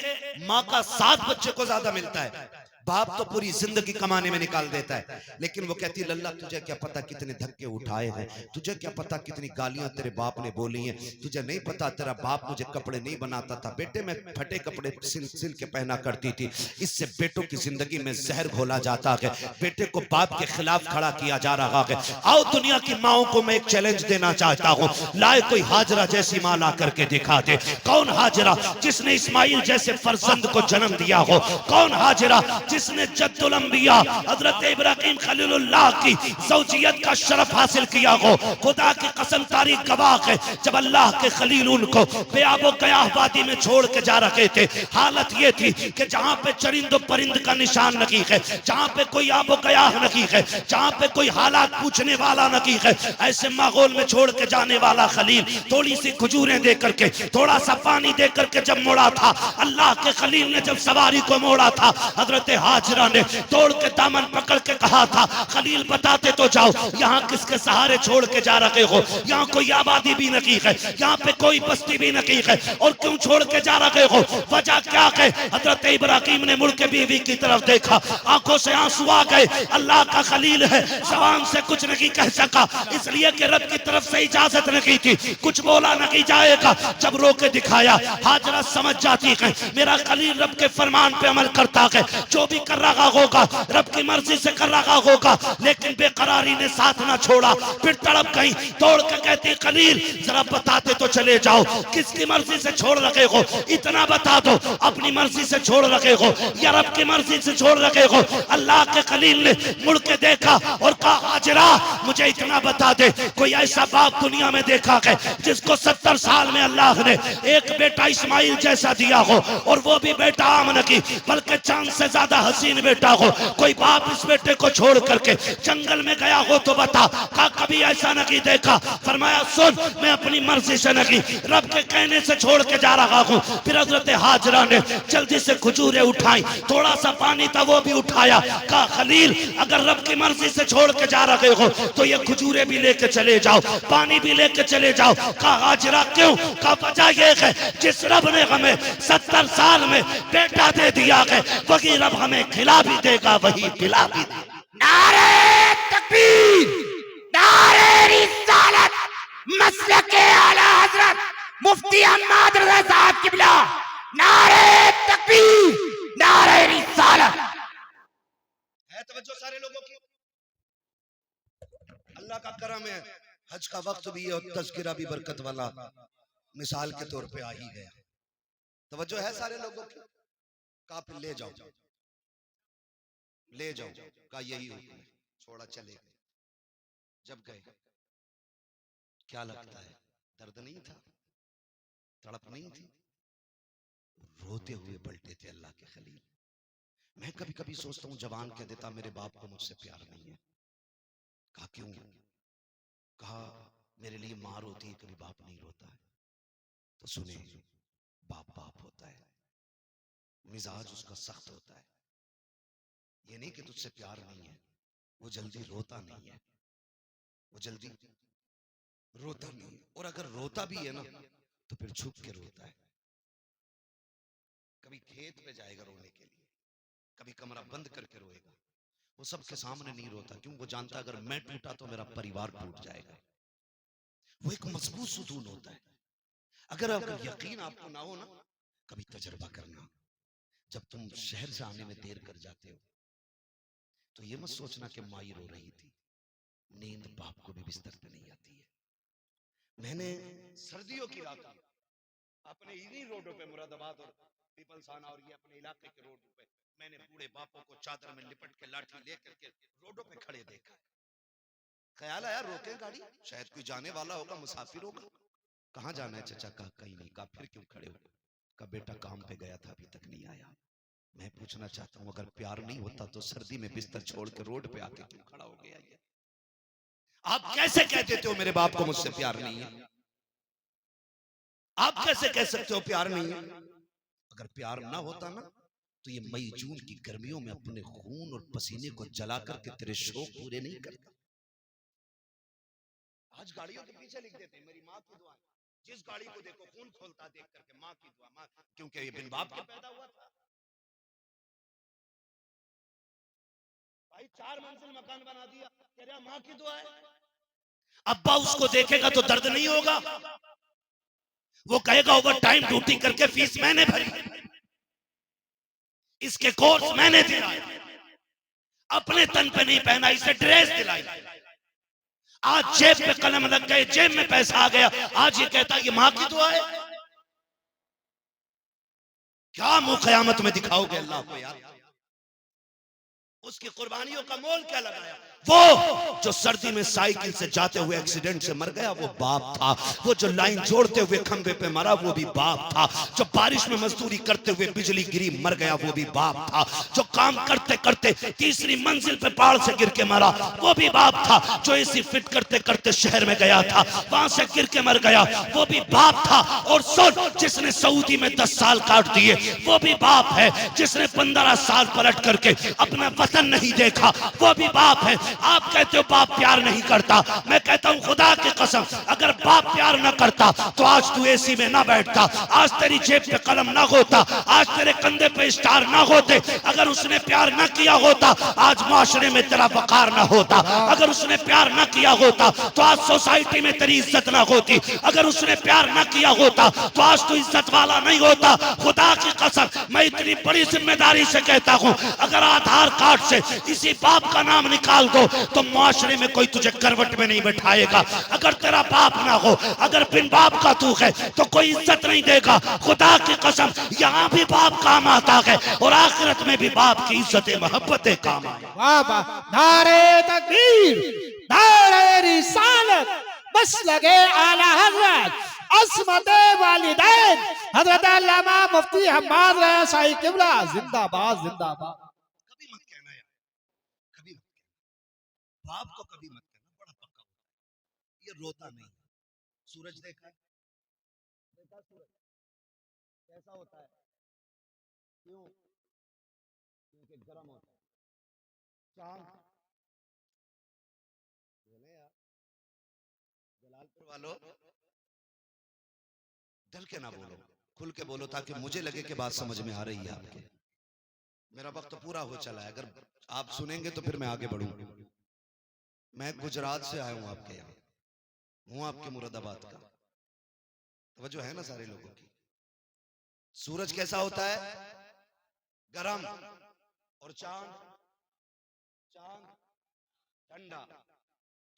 माँ का साथ बच्चे को ज्यादा मिलता है। बाप तो पूरी जिंदगी कमाने में निकाल देता है, लेकिन वो कहती है लल्ला तुझे क्या पता कितने धक्के उठाए हैं, तुझे क्या पता कितनी गालियां तेरे बाप ने बोली हैं, तुझे नहीं पता तेरा बाप मुझे कपड़े नहीं बनाता था, बेटे मैं फटे कपड़े सिल सिल के पहना करती थी। इससे बेटों की जिंदगी में जहर घोला जाता है, बेटे को बाप के खिलाफ खड़ा किया जा रहा है। आओ दुनिया की माओ को मैं एक चैलेंज देना चाहता हूँ, लाए कोई हाजरा जैसी माँ ला करके दिखा दे। कौन हाजरा जिसने इस्माइल जैसे फर्जंद को जन्म दिया हो, कौन हाजरा जिसने जद्दुल अंबिया हजरत इब्राहिम खलीलुल्लाह की ज़ौजियत का शरफ हासिल किया हो। खुदा की कसम तारीख गवाह है, जब अल्लाह के खलील उनको बेआबो गयाह वादी में छोड़ के जा रहे थे, हालत ये थी कि जहां पे चरिंद परिंद का निशान नहीं है, जहां पे कोई आबो गयाह नहीं है, जहां पे कोई हालात पूछने वाला नहीं है, ऐसे माहौल में छोड़ के जाने वाला खलील थोड़ी सी खजूरें दे करके, थोड़ा सा पानी दे करके जब मोड़ा था, अल्लाह के खलील ने जब सवारी को मोड़ा था, हजरत हाजरा ने तोड़ के दामन पकड़ के कहा था खलील बताते तो जाओ यहाँ किसके सहारे छोड़ के जा रहे हो, यहाँ कोई आबादी भी नहीं है, यहाँ पे कोई बस्ती भी नहीं है, और क्यों छोड़ के जा रहे हो, वजह क्या है। हजरत इब्राहिम ने मुड़ के बीवी की तरफ देखा, आंखों से आंसू आ गए। अल्लाह का खलील है, जबान से कुछ नहीं कह सका, इसलिए कि रब की तरफ से इजाजत नहीं थी, कुछ बोला नहीं जाएगा। जब रोके दिखाया, हाजरा समझ जाती है मेरा खलील रब के फरमान पे अमल करता है, जो भी कर रहा होगा रब की मर्जी से कर रहा होगा। लेकिन बेकरारी ने साथ ना छोड़ा, फिर तड़प गई, तोड़ के कहती खलील जरा बताते तो चले जाओ किसकी मर्जी से छोड़ रखे हो, इतना बता दो अपनी मर्जी से छोड़ रखे हो या रब की मर्जी से छोड़ रखे हो। अल्लाह के खलील ने मुड़ के देखा और कहा हाजरा मुझे इतना बता दे, कोई ऐसा बाप दुनिया में देखा है जिसको 70 साल में अल्लाह ने एक बेटा इस्माइल जैसा दिया हो, और वो भी बेटा आम नहीं बल्कि चांद से ज्यादा हसीन बेटा हो। कोई बाप इस बेटे को छोड़ करके जंगल में गया हो तो बता। कहा कभी ऐसा नहीं देखा। फरमाया सुन मैं अपनी मर्जी से नहीं रब के कहने से छोड़ के जा रहा हूँ। फिर हजरत हाजरा ने जल्दी से खजूरें उठाई, थोड़ा सा पानी था वो भी उठाया। कहा खलील अगर रब की मर्जी से छोड़ के जा रहे हो तो ये खजूरें भी लेके चले जाओ, पानी भी लेके चले जाओ। कहा हाजरा क्यों? कहा वजह ये है जिस रब ने हमें 70 साल में बेटा दे दिया है वही रब हमें खिला भी देगा, वही पिला भी देगा। नारे तकबीर, नारे रिसालत, मसलके आला हजरत मुफ्ती अहमद रजा साहब किबला, नारे तकबीर, नारे रिसालत। है तवज्जो सारे लोगों की? अल्लाह का करम है, हज का वक्त भी है और तज़किरा भी बरकत वाला मिसाल के तौर पे आ ही गया। तवज्जो है सारे लोगों की? कहा फिर ले जाओ, ले जाओ। कहा यही हुक्म है, छोड़ा चले गए। जब गए क्या लगता है दर्द नहीं था, तड़प नहीं थी, रोते हुए पलटे थे अल्लाह के खलील। मैं कभी कभी सोचता हूँ जवान कह देता मेरे बाप को मुझसे प्यार नहीं है। कहा क्यों? कहा मेरे लिए माँ रोती है कभी बाप नहीं रोता है। तो सुने बाप बाप होता है, मिजाज उसका सख्त होता है। ये नहीं कि तुझसे प्यार नहीं है, वो जल्दी रोता नहीं है, वो जल्दी रोता नहीं है। और अगर रोता भी है ना तो फिर छुप के रोता है। कभी खेत पे जाएगा रोने के लिए, कभी कमरा बंद करके रोएगा। वो सबके सामने नहीं रोता, क्यों? वो जानता अगर मैं टूटा तो मेरा परिवार टूट जाएगा। वो एक मजबूत सुकून होता है। अगर यकीन आपको ना हो ना, कभी तजर्बा करना। जब तुम शहर से आने में देर कर जाते हो तो ये मत सोचना कि माई रो रही थी, नींद बाप को भी बिस्तर पे नहीं आती है। मैंने सर्दियों की रात अपने इन्हीं रोडों पे, मुरादाबाद और पीपलसाना और ये अपने इलाके के रोड पे, मैंने बूढ़े बापों को चादर में लिपट के लाठी लेकर के रोडों पे खड़े देखा। ख्याल आया रोके गाड़ी, शायद कोई जाने वाला होगा, मुसाफिर होगा। कहाँ जाना है चाचा? कहा कहीं नहीं। कहा फिर क्यों खड़े हो? कहा बेटा काम पे गया था अभी तक नहीं आया। मैं पूछना चाहता हूँ अगर प्यार नहीं होता तो सर्दी में बिस्तर छोड़ के रोड पे आके क्यों खड़ा हो गया? ये आप कैसे कह देते हो मेरे बाप को मुझसे प्यार नहीं है? आप कैसे कह सकते हो प्यार नहीं है? अगर प्यार ना होता ना तो ये मई जून की गर्मियों में अपने खून और पसीने को जला करके तेरे शौक पूरे नहीं करता। आज गाड़ियों के पीछे लिख देते हैं मेरी माँ की दुआ, जिस गाड़ी को देखो खून खोलता देख करके, माँ की दुआ, माँ, क्योंकि ये बिन बाप के पैदा हुआ था। भाई 4 मंजिल मकान बना दिया, कह रहा माँ की दुआ है। अब्बा उसको देखेगा तो दर्द नहीं होगा, वो कहेगा ओवर टाइम ड्यूटी करके फीस मैंने भरी, इसके कोर्स मैंने दिलाए, अपने तन पे नहीं पहना, इसे ड्रेस दिलाई। आज जेब पे कलम लग गए, जेब में पैसा आ गया, आज ये कहता ये माँ की दुआ है। क्या मुंह कयामत में दिखाओगे अल्लाह को यार? उसकी कुर्बानियों का मोल क्या लगाया? वो जो सर्दी में साइकिल से जाते हुए एक्सीडेंट से मर गया वो बाप था। वो जो लाइन जोड़ते हुए खंबे पे मरा वो भी बाप था। जो बारिश में मजदूरी करते हुए बिजली गिरी मर गया वो भी बाप था। जो काम करते करते तीसरी मंजिल पे पहाड़ से गिर के मरा वो भी बाप था। जो एसी फिट करते करते शहर में गया था वहां से गिर के मर गया वो भी बाप था। और सुन, जिसने सऊदी में 10 साल काट दिए वो भी बाप है। जिसने 15 साल पलट करके अपना वतन नहीं देखा वो भी बाप है। आप कहते हो बाप प्यार नहीं करता, मैं कहता हूं खुदा की कसम अगर बाप प्यार न करता तो आज तू एसी में ना बैठता, आज तेरी जेब पे कलम ना होता, आज तेरे कंधे पे स्टार ना होते। अगर उसने प्यार न किया होता आज माशरे में तेरा वकार ना होता। अगर उसने प्यार न किया होता तो आज सोसाइटी में तेरी इज्जत ना होती। अगर उसने प्यार न किया होता तो आज तू इज्जत वाला नहीं होता। खुदा की कसम मैं इतनी बड़ी जिम्मेदारी से कहता हूं अगर आधार कार्ड से इसी बाप का नाम निकाल दो तो माशरे में कोई तुझे करवट में नहीं बैठाएगा। अगर तेरा बाप ना हो, अगर बिन बाप का तू है तो कोई इज्जत नहीं देगा। खुदा की कसम यहाँ भी बाप काम आता है और आखिरत में भी बाप की इज्जतें मोहब्बतें काम आए। वाह वाह, नारे तकबीर, नारे रिसालत, बस लगे आला हजरत अस्मत वालिदैन हजरत अल्लामा मुफ्ती हम्माद रज़ा शाही किबला जिंदाबाद जिंदाबाद। कभी मत कहना यार, कभी मत कहना, बाप को कभी मत कहना, बड़ा पक्का होता है, ये रोता नहीं। सूरज देखा है? देखा सूरज कैसा होता है? क्यों? क्योंकि गर्म होता है। चांद बोले यार, जलालपुर वालों डल के ना बोलो, खुल के बोलो ताकि मुझे लगे कि बात समझ में आ रही है आपके। मेरा वक्त तो पूरा हो चला है, अगर आप सुनेंगे तो फिर मैं आगे बढ़ूं। मैं गुजरात से आया हूं आपके यहाँ, हूं आपके मुरादाबाद का। वजह है ना सारे लोगों की। सूरज कैसा होता है? गरम। और चांद? चांद ठंडा।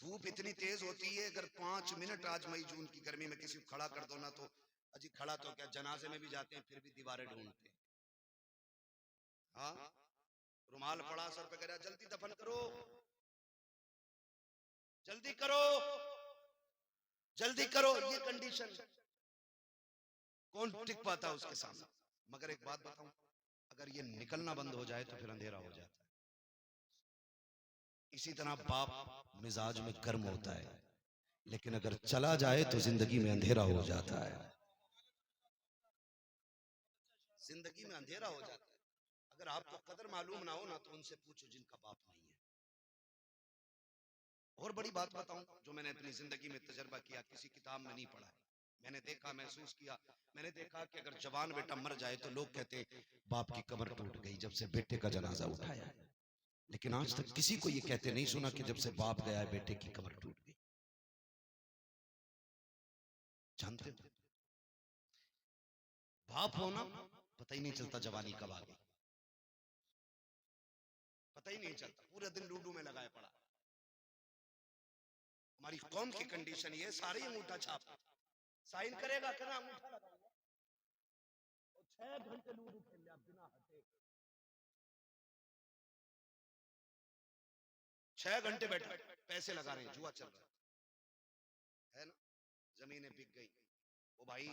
धूप इतनी तेज होती है अगर 5 मिनट आज मई जून की गर्मी में किसी को खड़ा कर दो ना तो अजी खड़ा तो क्या, जनाजे में भी जाते हैं फिर भी दीवारें ढूंढते। हाँ, रुमाल पड़ा सर पे, कह रहा जल्दी दफन करो, जल्दी करो, जल्दी करो। ये कंडीशन कौन टिक पाता है उसके सामने? मगर एक बात बताऊं, अगर ये निकलना बंद हो जाए तो फिर अंधेरा हो जाता है। इसी तरह बाप मिजाज में गर्म होता है लेकिन अगर चला जाए तो जिंदगी में अंधेरा हो जाता है। जिंदगी में अंधेरा हो जाता है। अगर आपको कदर मालूम ना हो ना तो उनसे पूछो जिनका बाप नहीं है। और बड़ी बात बताऊं जो मैंने अपनी जिंदगी में तजर्बा किया, किसी किताब में नहीं पढ़ा है, मैंने देखा, महसूस किया। मैंने देखा कि अगर जवान बेटा मर जाए तो लोग कहते बाप की कमर टूट गई जब से बेटे का जनाजा उठाया, लेकिन आज तक किसी को ये कहते नहीं सुना कि जब से बाप गया है बेटे की कमर टूट गई। जानते हो बाप होना पता ही नहीं चलता जवानी कब आ गई, पता ही नहीं चलता, पूरा दिन लूडो में लगाए पड़ा। हमारी कौम की कंडीशन ये, सारे अंगूठा छाप साइन करेगा कहना अंगूठा लगाएगा और 6 घंटे लूडो खेल लिया बिना हटे। 6 घंटे बैठे पैसे लगा रहे हैं, जुआ चल रहा है ना, जमीनें बिक गई। ओ भाई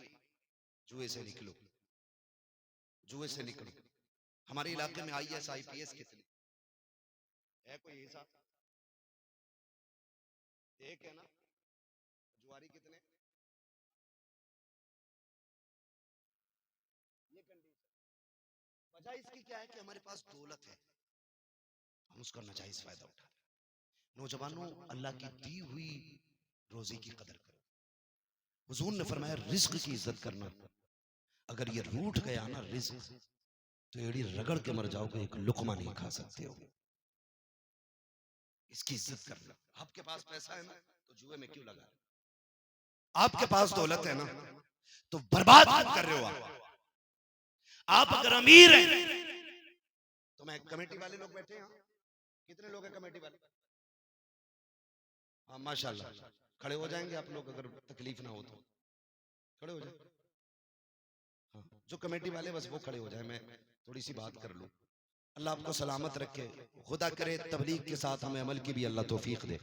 जुए से निकलो, जुए से निकलो। हमारे इलाके में IAS IPS कितने है, कोई हिसाब? एक है ना, जुआरी कितने? ये कंडीशन। वजह इसकी क्या है कि हमारे पास दौलत है, हम उसका नाजायज फायदा उठा रहे हैं। नौजवानों, अल्लाह की दी हुई रोजी की कदर करो। हुजूर ने फरमाया रिज्क की इज्जत करना, अगर ये रूठ गया ना रिज्क तो एड़ी रगड़ के मर जाओगे, एक लुकमा नहीं खा सकते हो। इसकी इज्जत करना। आपके पास पैसा है ना तो जुए में क्यों लगा, आपके पास दौलत है ना तो बर्बाद क्यों कर रहे हो आप अगर अमीर हैं तो मैं, कमेटी वाले लोग बैठे हैं, कितने लोग हैं कमेटी वाले? हाँ माशाल्लाह, खड़े हो जाएंगे आप लोग, अगर तकलीफ ना हो तो खड़े हो जाए। हाँ, जो कमेटी वाले बस वो खड़े हो जाए, मैं थोड़ी सी बात कर लूं। अल्लाह आपको सलामत रखे, खुदा करे तबलीग के साथ हमें अमल की भी अल्लाह तौफीक दे।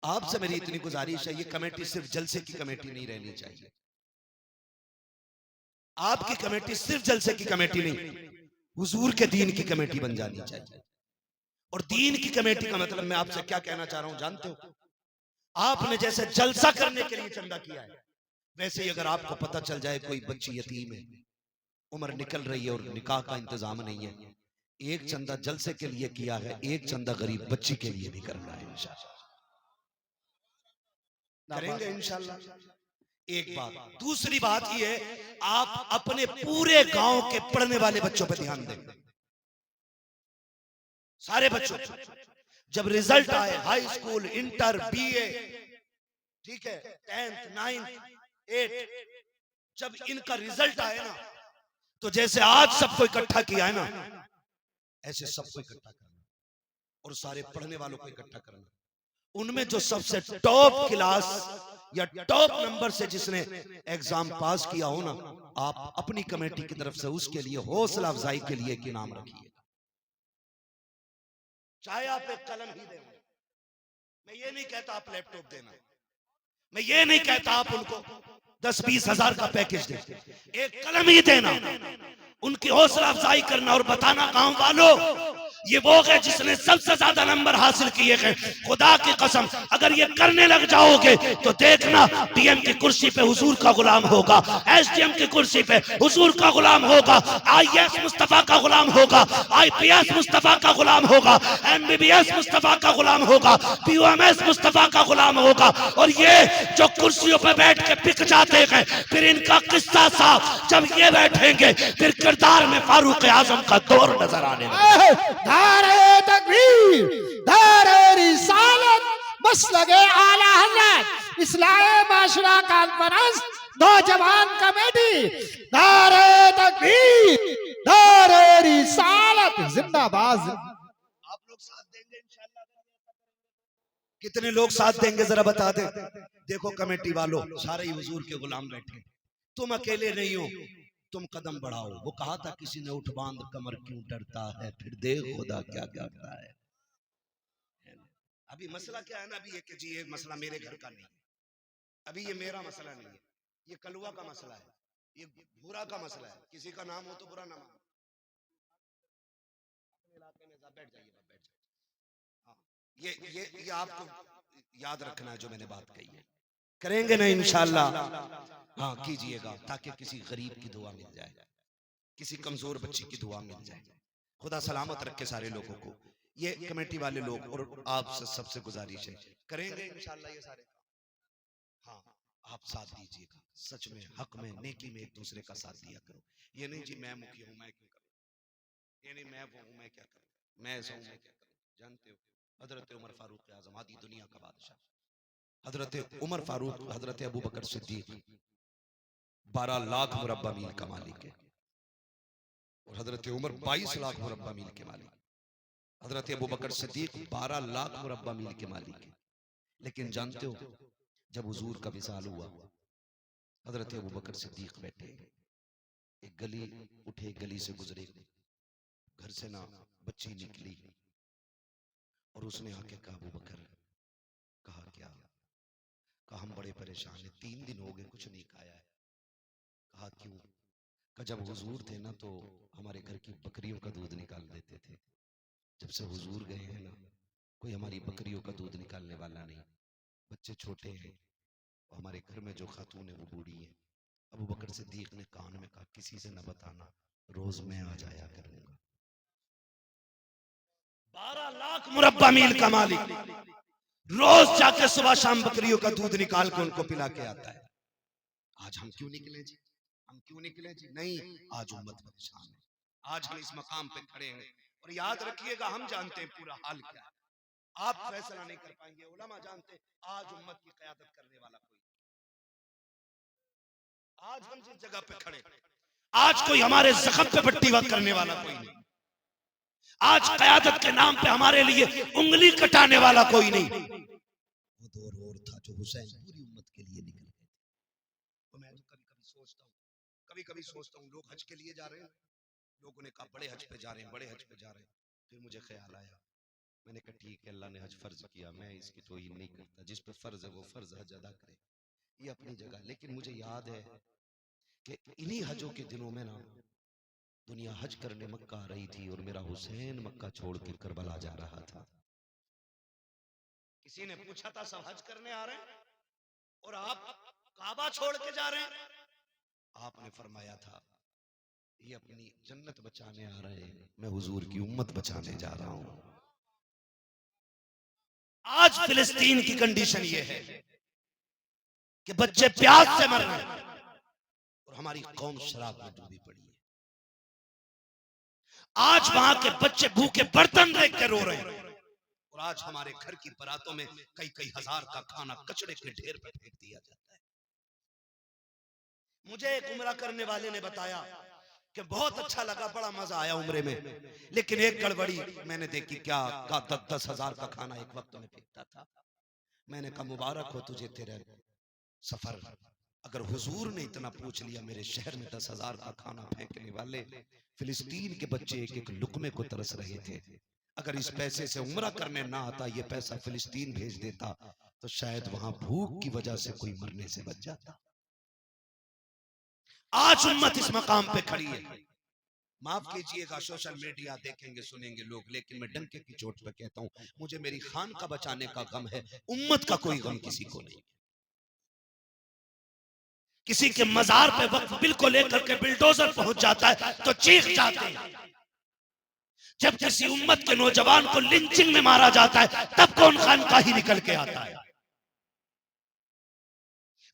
आपसे मेरी इतनी गुजारिश है, ये कमेटी सिर्फ जलसे की कमेटी नहीं रहनी चाहिए। आपकी कमेटी सिर्फ जलसे की कमेटी नहीं, हुजूर के दीन की कमेटी बन जानी चाहिए। और दीन की कमेटी का मतलब मैं आपसे क्या कहना चाह रहा हूं जानते हो? आपने जैसे जलसा करने के लिए चंदा किया है, वैसे ही अगर आपको पता चल जाए कोई बच्ची यतीम है, उम्र निकल रही है और निकाह का इंतजाम नहीं है, एक चंदा जलसे के लिए किया है, एक चंदा गरीब बच्ची के लिए भी करना है इंशाल्लाह, करेंगे इंशाल्लाह। एक बात। दूसरी बात ये है, आप अपने पूरे गांव के पढ़ने वाले बच्चों पर ध्यान दें, सारे बच्चों। जब रिजल्ट आए, हाई स्कूल, इंटर, बीए, ठीक है, 10th, 9th, 8th, जब इनका रिजल्ट आए ना तो जैसे आज सबको इकट्ठा किया है ना, ऐसे सबको इकट्ठा करना और सारे पढ़ने वालों को इकट्ठा करना। उनमें जो सबसे टॉप क्लास या टॉप नंबर से जिसने एग्जाम पास किया हो ना, आप अपनी कमेटी की तरफ से उसके लिए हौसला अफजाई के लिए एक इनाम रखिए। चाहे आप एक कलम ही दें, मैं ये नहीं कहता आप लैपटॉप देना, मैं ये नहीं कहता आप उनको 10-20 हजार का पैकेज दें, एक कलम ही देना, उनकी हौसला अफजाई करना और बताना गांव वालों ये वो है जिसने सबसे ज्यादा नंबर हासिल किए हैं। खुदा की कसम अगर ये करने लग जाओगे तो देखना डीएम की कुर्सी पे हुजूर का गुलाम होगा, एसडीएम की कुर्सी पे हुजूर का गुलाम होगा, आईएएस मुस्तफा का गुलाम होगा, आईपीएस मुस्तफा का गुलाम होगा, एमबीबीएस मुस्तफा का गुलाम होगा, पीओएमएस मुस्तफा का गुलाम होगा। और ये जो कुर्सियों पे बैठ के बिक जाते हैं, फिर इनका किस्सा साफ जब ये बैठेंगे फिर किरदार में फारूक आजम का दौर नजर आने लगेगा। नारे तकबीर, नारे रिसालत, मसलगे आला हज़रत, इस्लाहे माशरा कॉन्फ्रेंस, नौजवान कमेटी, नारे तकबीर, नारे रिसालत, जिंदाबाद। आप लोग साथ देंगे इंशाल्लाह? कितने लोग साथ देंगे जरा बता दे। देखो कमेटी वालों, सारे ही हुजूर के गुलाम बैठे, तुम अकेले नहीं हो, तुम कदम बढ़ाओ। वो कहा था किसी ने, उठ बांध कमर क्यों डरता है, फिर देख खुदा क्या करता है। अभी मसला क्या है ना, अभी ये कि जी ये मसला मेरे घर का नहीं है, अभी ये मेरा मसला नहीं है, ये कलुआ का मसला है, ये बुरा का मसला है। किसी का नाम हो तो बुरा ना मानो, अपने इलाके में बैठ जाइए, बैठ जाइए। हाँ, ये आपको याद रखना है जो मैंने बात कही है, करेंगे ना इंशाल्लाह। हाँ कीजिएगा ताकि किसी गरीब की दुआ मिल जाए, किसी कमजोर बच्ची की दुआ मिल जाए। खुदा सलामत रखे सारे लोगों को। ये कमेटी वाले लोग और आप सबसे गुजारिश है, करेंगे इंशाल्लाह ये सारे। हाँ आप साथ दीजिएगा, सच में हक में नेकी में एक दूसरे का साथ दिया करो। ये नहीं जी मैं मुखिया हूं मैं क्यों करूं, ये नहीं मैं वो हूं मैं क्या करूं, मैं ऐसा हूं मैं क्या करूं। जानते हो हजरत उमर फारूक आजम, आदि दुनिया का बादशाह, हजरत उमर फारूक, हजरत अबू बकर सिद्दीक 12 लाख मुरब्बा मील का मालिक है, और हजरत उमर 22 लाख मुरब्बा मील के मालिक, हजरत अबू बकर सिद्दीक 12 लाख मुरब्बा मील के मालिक है। लेकिन जानते हो जब हुजूर का विसाल हुआ, हजरत अबू बकर सिद्दीक बैठे, एक गली उठे, गली से गुजरे, घर से ना बच्ची निकली और उसने आके कहा अबू बकर, कहा क्या? कहा हम बड़े परेशान हैं, 3 दिन हो गए कुछ नहीं खाया है। कहा क्यों? कहा जब हुजूर थे ना तो हमारे घर की बकरियों का दूध निकाल देते थे, जब से हुजूर गए हैं ना कोई हमारी बकरियों का दूध निकालने वाला नहीं, बच्चे छोटे हैं, हमारे घर में जो खातून है वो बूढ़ी है। अबू बकर सिद्दीक ने कान में कहा किसी से न बताना, रोज मैं आ जाया करूंगा। 12 लाख मुरब्बा मील का मालिक रोज जाके सुबह शाम बकरियों का दूध निकाल के उनको पिला के आता है। आज हम क्यों निकले जी, हम क्यों निकले जी? नहीं, आज उम्मत परेशान है, आज हम इस मकाम पे खड़े हैं। और याद रखिएगा, हम जानते हैं पूरा हाल क्या है, आप फैसला नहीं कर पाएंगे, उलमा जानते हैं आज उम्मत की क़यादत करने वाला कोई, आज हम जिस जगह पे खड़े, आज कोई हमारे जख्म पे पट्टी वक्त करने वाला कोई नहीं, आज क़यादत के नाम पे हमारे लिए उंगली कटाने वाला कोई नहीं। वो दौर और था जो हुसैन पूरी उम्मत के लिए निकल गए थे। तो मैं तो कभी कभी सोचता हूँ लोग हज के लिए जा रहे हैं, लोगों ने कहा बड़े हज पे जा रहे हैं, बड़े हज पे जा रहे हैं। फिर मुझे ख्याल आया, मैंने कहा ठीक है, अल्लाह ने हज फर्ज किया, मैं इसकी तौहीन नहीं करता, जिस पे फर्ज है वो फर्ज हज अदा करे, ये अपनी जगह। लेकिन मुझे याद है कि इन्हीं हजों के दिनों में ना दुनिया हज करने मक्का आ रही थी और मेरा हुसैन मक्का छोड़ के करबला जा रहा था। किसी ने पूछा था सब हज करने आ रहे हैं और आप काबा छोड़ के जा रहे हैं? आपने फरमाया था ये अपनी जन्नत बचाने आ रहे हैं, मैं हुजूर की उम्मत बचाने जा रहा हूं। आज फिलिस्तीन की कंडीशन ये है कि बच्चे प्यास से मर रहे हैं और हमारी कौम शराब में डूबी पड़ी है। आज वहां के बच्चे भूखे बर्तन देख के रो रहे हैं और आज हमारे घर की बारातों में कई कई हजार का खाना कचड़े के ढेर पर फेंक दिया जाता है। मुझे एक उम्रा करने वाले ने बताया कि बहुत अच्छा लगा, बड़ा मजा आया उम्रे में, लेकिन एक गड़बड़ी मैंने देखी, क्या का 10-10 हजार का खाना एक वक्त में फेंकता था। मैंने कहा मुबारक हो तुझे तेरे सफर, अगर हुजूर ने इतना पूछ लिया मेरे शहर में 10 हजार का खाना फेंकने वाले फिलिस्तीन के बच्चे एक एक लुकमे को तरस रहे थे, अगर इस पैसे से उम्रा करने ना आता, ये पैसा फिलिस्तीन भेज देता तो शायद वहां भूख की वजह से कोई मरने से बच जाता। आज उम्मत इस मकाम पे खड़ी है, माफ कीजिएगा सोशल मीडिया देखेंगे सुनेंगे लोग, लेकिन मैं डंके की चोट पे कहता हूं मुझे मेरी खान का बचाने का गम है, उम्मत का कोई गम किसी को नहीं। किसी के मजार पे वक्त बिल को लेकर के बिल्डोजर पहुंच जाता है तो चीख जाते हैं, जब किसी उम्मत के नौजवान को लिंचिंग में मारा जाता है तब कौन खानकाह ही निकल के आता है।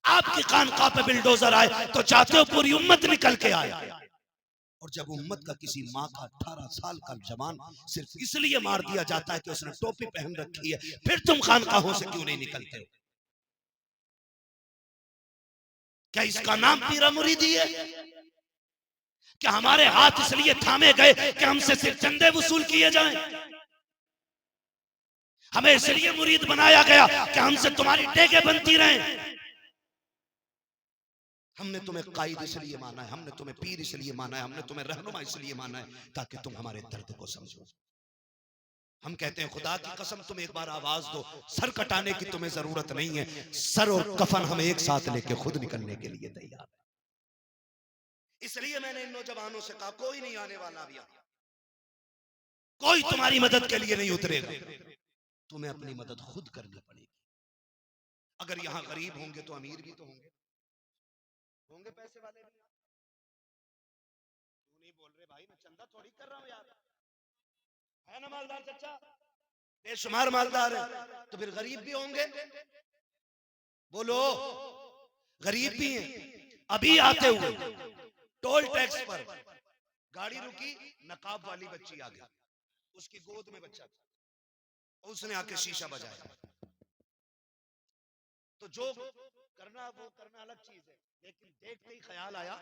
आपकी खानकाह पे बिल्डोजर आए तो चाहते हो पूरी उम्मत निकल के आए, और जब उम्मत का किसी माँ का 18 साल का जवान सिर्फ इसलिए मार दिया जाता है कि उसने टोपी पहन रखी है, फिर तुम खानकाहों से क्यों नहीं निकलते हो? क्या इसका नाम पीरा मुरीदी है? क्या हमारे हाथ इसलिए थामे गए कि हमसे सिर्फ चंदे वसूल किए जाएं? हमें इसलिए मुरीद बनाया गया कि हमसे तुम्हारी टेके बनती रहें? हमने तुम्हें कायद इसलिए माना है, हमने तुम्हें पीर इसलिए माना है, हमने तुम्हें रहनुमा इसलिए माना है ताकि तुम हमारे दर्द को समझो। हम कहते हैं खुदा की कसम तुम एक बार आवाज दो, सर कटाने की तुम्हें जरूरत नहीं है, सर और कफन हम एक साथ लेके खुद निकलने के लिए तैयार है। इसलिए मैंने इन नौजवानों से कहा कोई नहीं आने वाला अभी, कोई तुम्हारी मदद के लिए नहीं उतरेगा, तुम्हें अपनी मदद खुद करनी पड़ेगी। अगर यहां गरीब होंगे तो अमीर भी तो होंगे, होंगे पैसे वाले भी। तू नहीं बोल रहे भाई, मैं चंदा थोड़ी कर रहा हूं यार, है ना मालदार चचा, बेशुमार मालदार है, तो फिर गरीब भी होंगे। बोलो, गरीब भी हैं। अभी आते हुए टोल टैक्स पर गाड़ी रुकी, नकाब वाली बच्ची आ गई, उसकी गोद में बच्चा था, उसने आके शीशा बजाया। तो जो करना वो करना अलग चीज है, लेकिन देखते ही ख्याल आया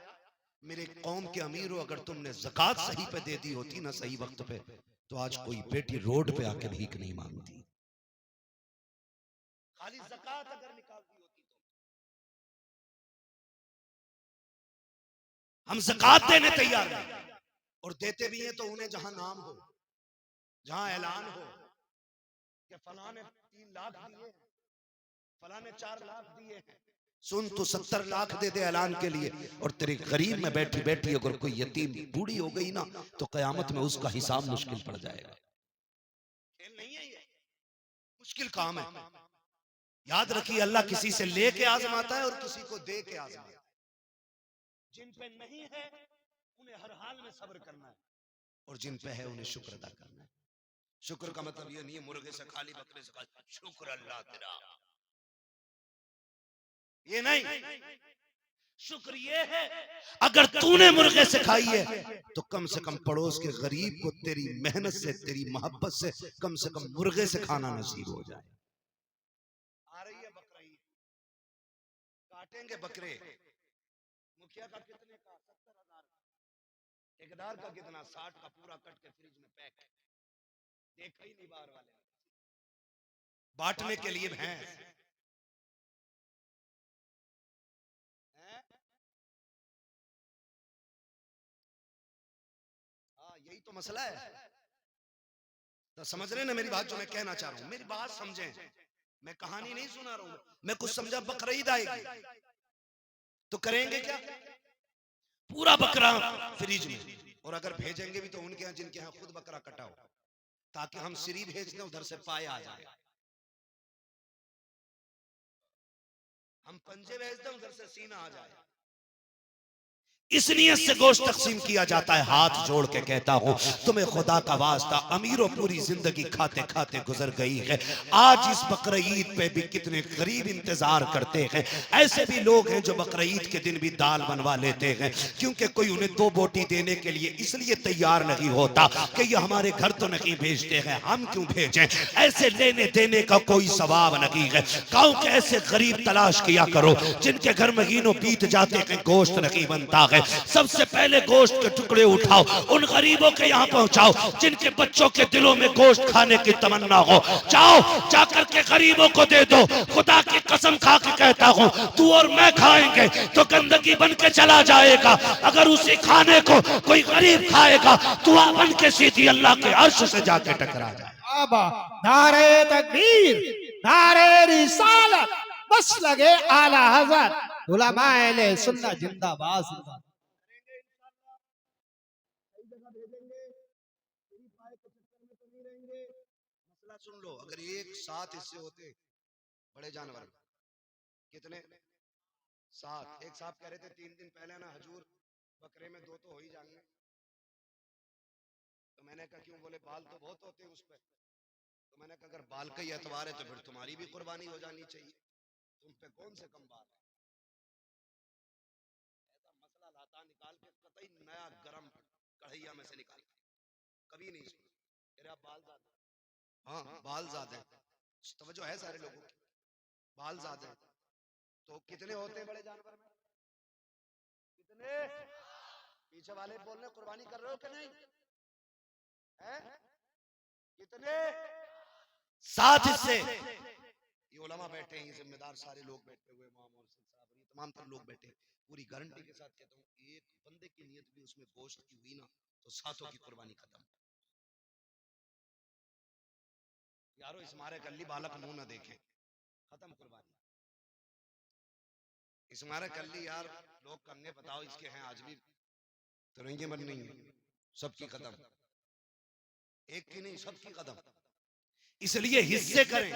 मेरे कौम के अमीर हो, अगर तुमने ज़कात सही पे दे दी होती ना, सही वक्त पे, तो आज कोई बेटी रोड पे आके भीख नहीं मांगती। खाली ज़कात अगर निकाल दी होती तो हम ज़कात देने तैयार हैं, और देते भी हैं तो उन्हें जहां नाम हो, जहां ऐलान हो कि फलां ने 3 लाख दिए, फलां ने 4 लाख दिए हैं, सुन तो 70 लाख दे दे ऐलान के लिए, और तेरे गरीब में बैठी बैठी अगर कोई यतीम बूढ़ी हो गई ना तो कयामत में उसका हिसाब मुश्किल पड़ जाएगा। खेल नहीं है ये, मुश्किल काम है। याद रखिए अल्लाह किसी से लेके आजमाता है और किसी को दे के आजमाता है। जिन पे नहीं है उन्हें हर हाल में सब्र करना है, और जिन पे है उन्हें शुक्र अदा करना है। शुक्र का मतलब ये नहीं है मुर्गे से खाली बकरे से खाली, शुक्र अल्लाह तेरा, ये नहीं। शुक्र ये है अगर तूने मुर्गे से खाई है तो कम से कम पड़ोस के गरीब को तेरी मेहनत से, तेरी मोहब्बत से कम मुर्गे से खाना नसीब हो जाए। आ रही है बकरीद, काटेंगे बकरे। मुखिया का कितने का? 70,000। ठेकेदार का कितना? 60 का पूरा कट के फ्रिज में पैक। देखा ही नहीं बाहर वाले, बांटने के लिए भैंस। हाँ, यही तो मसला है। तो समझ रहे ना मेरी बात, जो मैं कहना चाह रहा हूं, मेरी बात समझें। मैं कहानी नहीं सुना रहा हूं, मैं कुछ समझा। बकरीद आएगी तो करेंगे क्या? पूरा बकरा फ्रिज में, और अगर भेजेंगे भी तो उनके यहाँ जिनके यहाँ खुद बकरा कटा हो, ताकि हम सिरी भेज दें, उधर से पाए आ जाए। हम पंजे भेज दें, उधर से सीना आ जाए। इस नियत से गोश्त तकसीम किया जाता है। हाथ जोड़ के कहता हूं, तुम्हें खुदा का वास्ता, अमीरों पूरी जिंदगी खाते खाते गुजर गई है। आज इस बकरीद पे भी कितने गरीब इंतजार करते हैं। ऐसे भी लोग हैं जो बकरीद के दिन भी दाल बनवा लेते हैं, क्योंकि कोई उन्हें 2 बोटी देने के लिए इसलिए तैयार नहीं होता कि ये हमारे घर तो नहीं भेजते हैं, हम क्यों भेजें। ऐसे लेने देने का कोई सवाब नहीं है। गांव के ऐसे गरीब तलाश किया करो जिनके घर महीनों बीत जाते हैं, गोश्त नहीं बनता है। सबसे पहले गोश्त के टुकड़े उठाओ, उन गरीबों के यहाँ पहुंचाओ जिनके बच्चों के दिलों में गोश्त खाने की तमन्ना हो। जाओ, जाकर के गरीबों को दे दो। खुदा की कसम खा के कहता हूं, तू और मैं खाएंगे तो गंदगी बन के चला जाएगा। अगर उसी खाने को कोई गरीब खाएगा, दुआ बन के सीधी अल्लाह के अर्श से जाके टकरा जाए। नारे तकबीर, नारे रिसालत, बस लगे आला हज़रत उलमाए सुन्नत जिंदाबाद। सुन लो, अगर एक 7 हिस्से होते बड़े जानवर, कितने? 7। एक साहब कह रहे थे 3 दिन पहले ना, हजूर बकरे में 2 तो हो ही जाएंगे। तो मैंने कहा क्यों? बोले बाल तो बहुत होते हैं उस पे। तो मैंने कहा अगर बाल का ही एतबार है तो फिर तुम्हारी भी कुर्बानी हो जानी चाहिए, तुम पे कौन से कम बाल है। ऐसा मसला लाता निकाल के कतई नया गरम कढ़ैया में से निकाल के, कभी नहीं सुना। तेरा बाल ज्यादा, हाँ बाल ज्यादा है, तवज्जो है सारे लोगों की, बाल ज्यादा है। तो कितने होते हैं बड़े जानवर में? कितने? पीछे वाले बोलने कुर्बानी कर रहे हो कि नहीं? हैं? कितने? 7 हिस्से। ये उलमा बैठे हैं, ये जिम्मेदार सारे लोग बैठे हुए, मामूर साहब, ये तमाम तर लोग बैठे हैं। पूरी गारंटी के साथ कहता हूँ, एक बंदे की नियत भी उसमें गोश्त की हुई ना, तो 7 की कुर्बानी खत्म। यारो इस मारे कल्ली बालक मुंह ना देखे, खत्म कुर्बानी। इस मारे कल्ली यार लोग करने, बताओ इसके हैं आज भी तुरंगे मन नहीं है, सबकी खत्म। एक की नहीं, सबकी खत्म। इसलिए हिस्से करें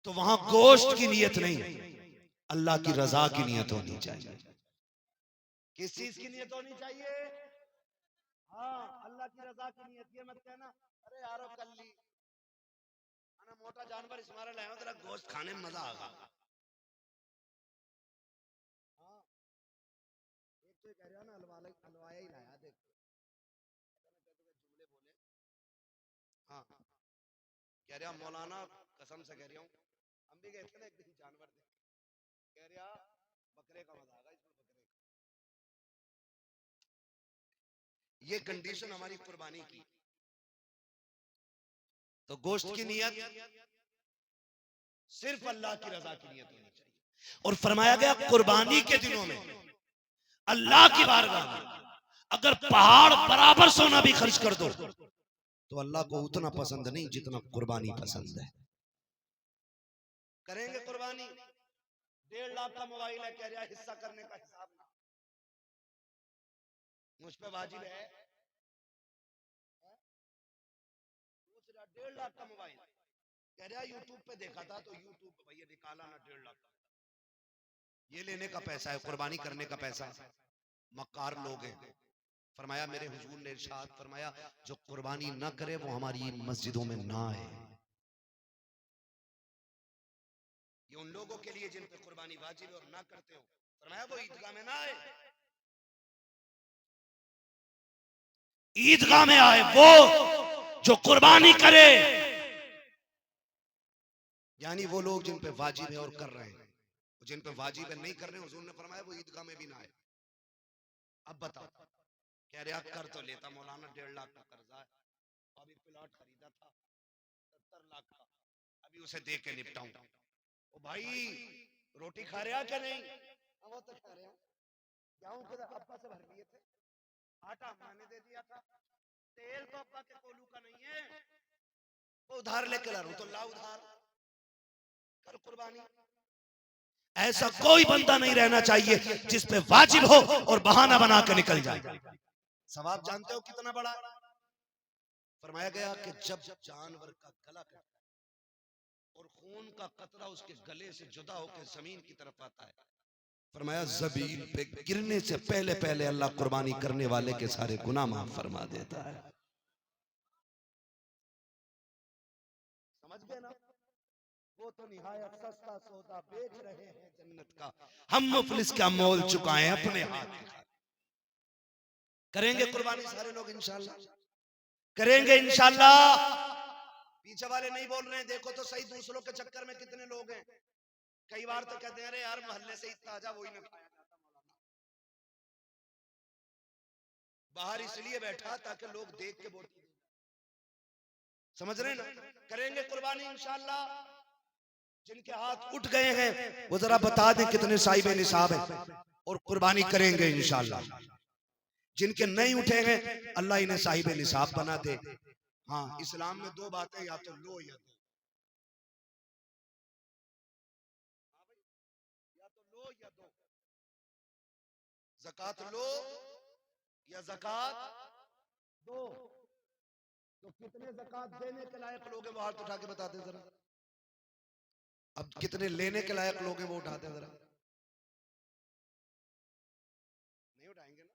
तो वहां गोश्त की नियत नहीं, अल्लाह की रजा की नियत होनी चाहिए। किस चीज की नियत होनी चाहिए? हाँ, अल्लाह की रजा की नियत। ये मत कहना अरे यारो कल्ली ना मोटा जानवर इस मारे लाया, तेरा गोश्त खाने में मजा आगा। हाँ, एक तो कह रहा ना हलवाया ही लाया, देख जुमले बोले। हाँ, कह रहा मौलाना कसम से कह रहा हूँ, हम भी गए थे ना एक दिन जानवर देख, कह रहा बकरे का मजा आगा इसमें, बकरे का। ये कंडीशन हमारी कुर्बानी की। तो गोश्त की नियत सिर्फ अल्लाह की रजा की नियत होनी चाहिए। और फरमाया गया कुर्बानी के दिनों में अल्लाह की बारगाह में अगर पहाड़ बराबर सोना भी खर्च कर दो तो अल्लाह को उतना पसंद नहीं जितना कुर्बानी पसंद है। करेंगे कुर्बानी। 1.5 लाख का मोबाइल है, कह रहा हिस्सा करने का हिसाब ना मुझ पे वाजिब है। 1.5 लाख का मोबाइल, कह रहा यूट्यूब पे देखा था तो यूट्यूब पे भैया निकाला ना 1.5 लाख का। ये लेने का पैसा है, कुर्बानी करने का पैसा। मक्कार लोग हैं। फरमाया मेरे हुजूर ने इरशाद फरमाया जो कुर्बानी ना करे वो हमारी मस्जिदों में ना आए। ये उन लोगों के लिए जिन पे कुर्बानी वाजिब है और ना करते हो फरमाया वो ईदगाह में ना आए, ईदगाह में आए वो जो कुर्बानी करे, यानी वो लोग जिन पे वाजिब है और कर रहे हैं, जिन पे वाजिब है नहीं कर रहे हैं, हुजूर ने फरमाया वो ईदगाह में भी ना आए। अब बताओ, कह रहे कर तो लेता मौलाना, 1.5 लाख का कर्जा है, अभी प्लॉट खरीदा था 70 लाख का, अभी उसे दे के निपटाऊं। ओ भाई रोटी खा रहे क्या नहीं? वो तो खा रहे हैं, गेहूं के अब्बा से भर लिए थे, आटा मैंने दे दिया था, तेल तो अब्बा के कोलू का नहीं है, वो उधार लेके ला रहा हूं, तो ला उधार कर कुर्बानी। ऐसा कोई बंदा नहीं रहना चाहिए जिस पे वाजिब हो और बहाना बना के निकल जाए। सवाब जानते हो कितना बड़ा? फरमाया गया कि जब जानवर का गला कटता है और खून का कतरा उसके गले से जुदा होकर जमीन की तरफ आता है, फरमाया जमीन पे गिरने से पहले पहले अल्लाह कुर्बानी करने वाले के सारे गुनाह माफ फरमा देता है। समझ गए ना? वो तो निहायत सस्ता सौदा बेच रहे हैं जन्नत का, हम मुफलिस का मोल चुकाएं अपने हाथ। करेंगे कुर्बानी सारे लोग इंशाल्लाह, करेंगे इंशाल्लाह। पीछे वाले नहीं बोल रहे हैं, देखो तो सही दूसरों के चक्कर में कितने लोग हैं। कई बार तो कहते हैं अरे यार मोहल्ले से इतना ताजा वही ना खाया जाता मौलाना, बाहर इसलिए बैठा ताकि लोग देख के बोल। समझ रहे ना? करेंगे कुर्बानी इंशाल्लाह। जिनके हाथ उठ गए हैं वो जरा बता दें कितने साहिब निसाब हैं और कुर्बानी करेंगे इंशाल्लाह। जिनके नहीं उठे हैं अल्लाह इन्हें साहिब निसाब बना दे। हाँ, इस्लाम में 2 बातें, या तो लो या दो, या तो लो या दो, ज़कात लो या ज़कात दो। तो कितने ज़कात देने के लायक लोग हैं वो हाथ उठा के बता दें जरा। अब कितने लेने के लायक लोग हैं वो उठाते हैं जरा। नहीं उठाएंगे ना,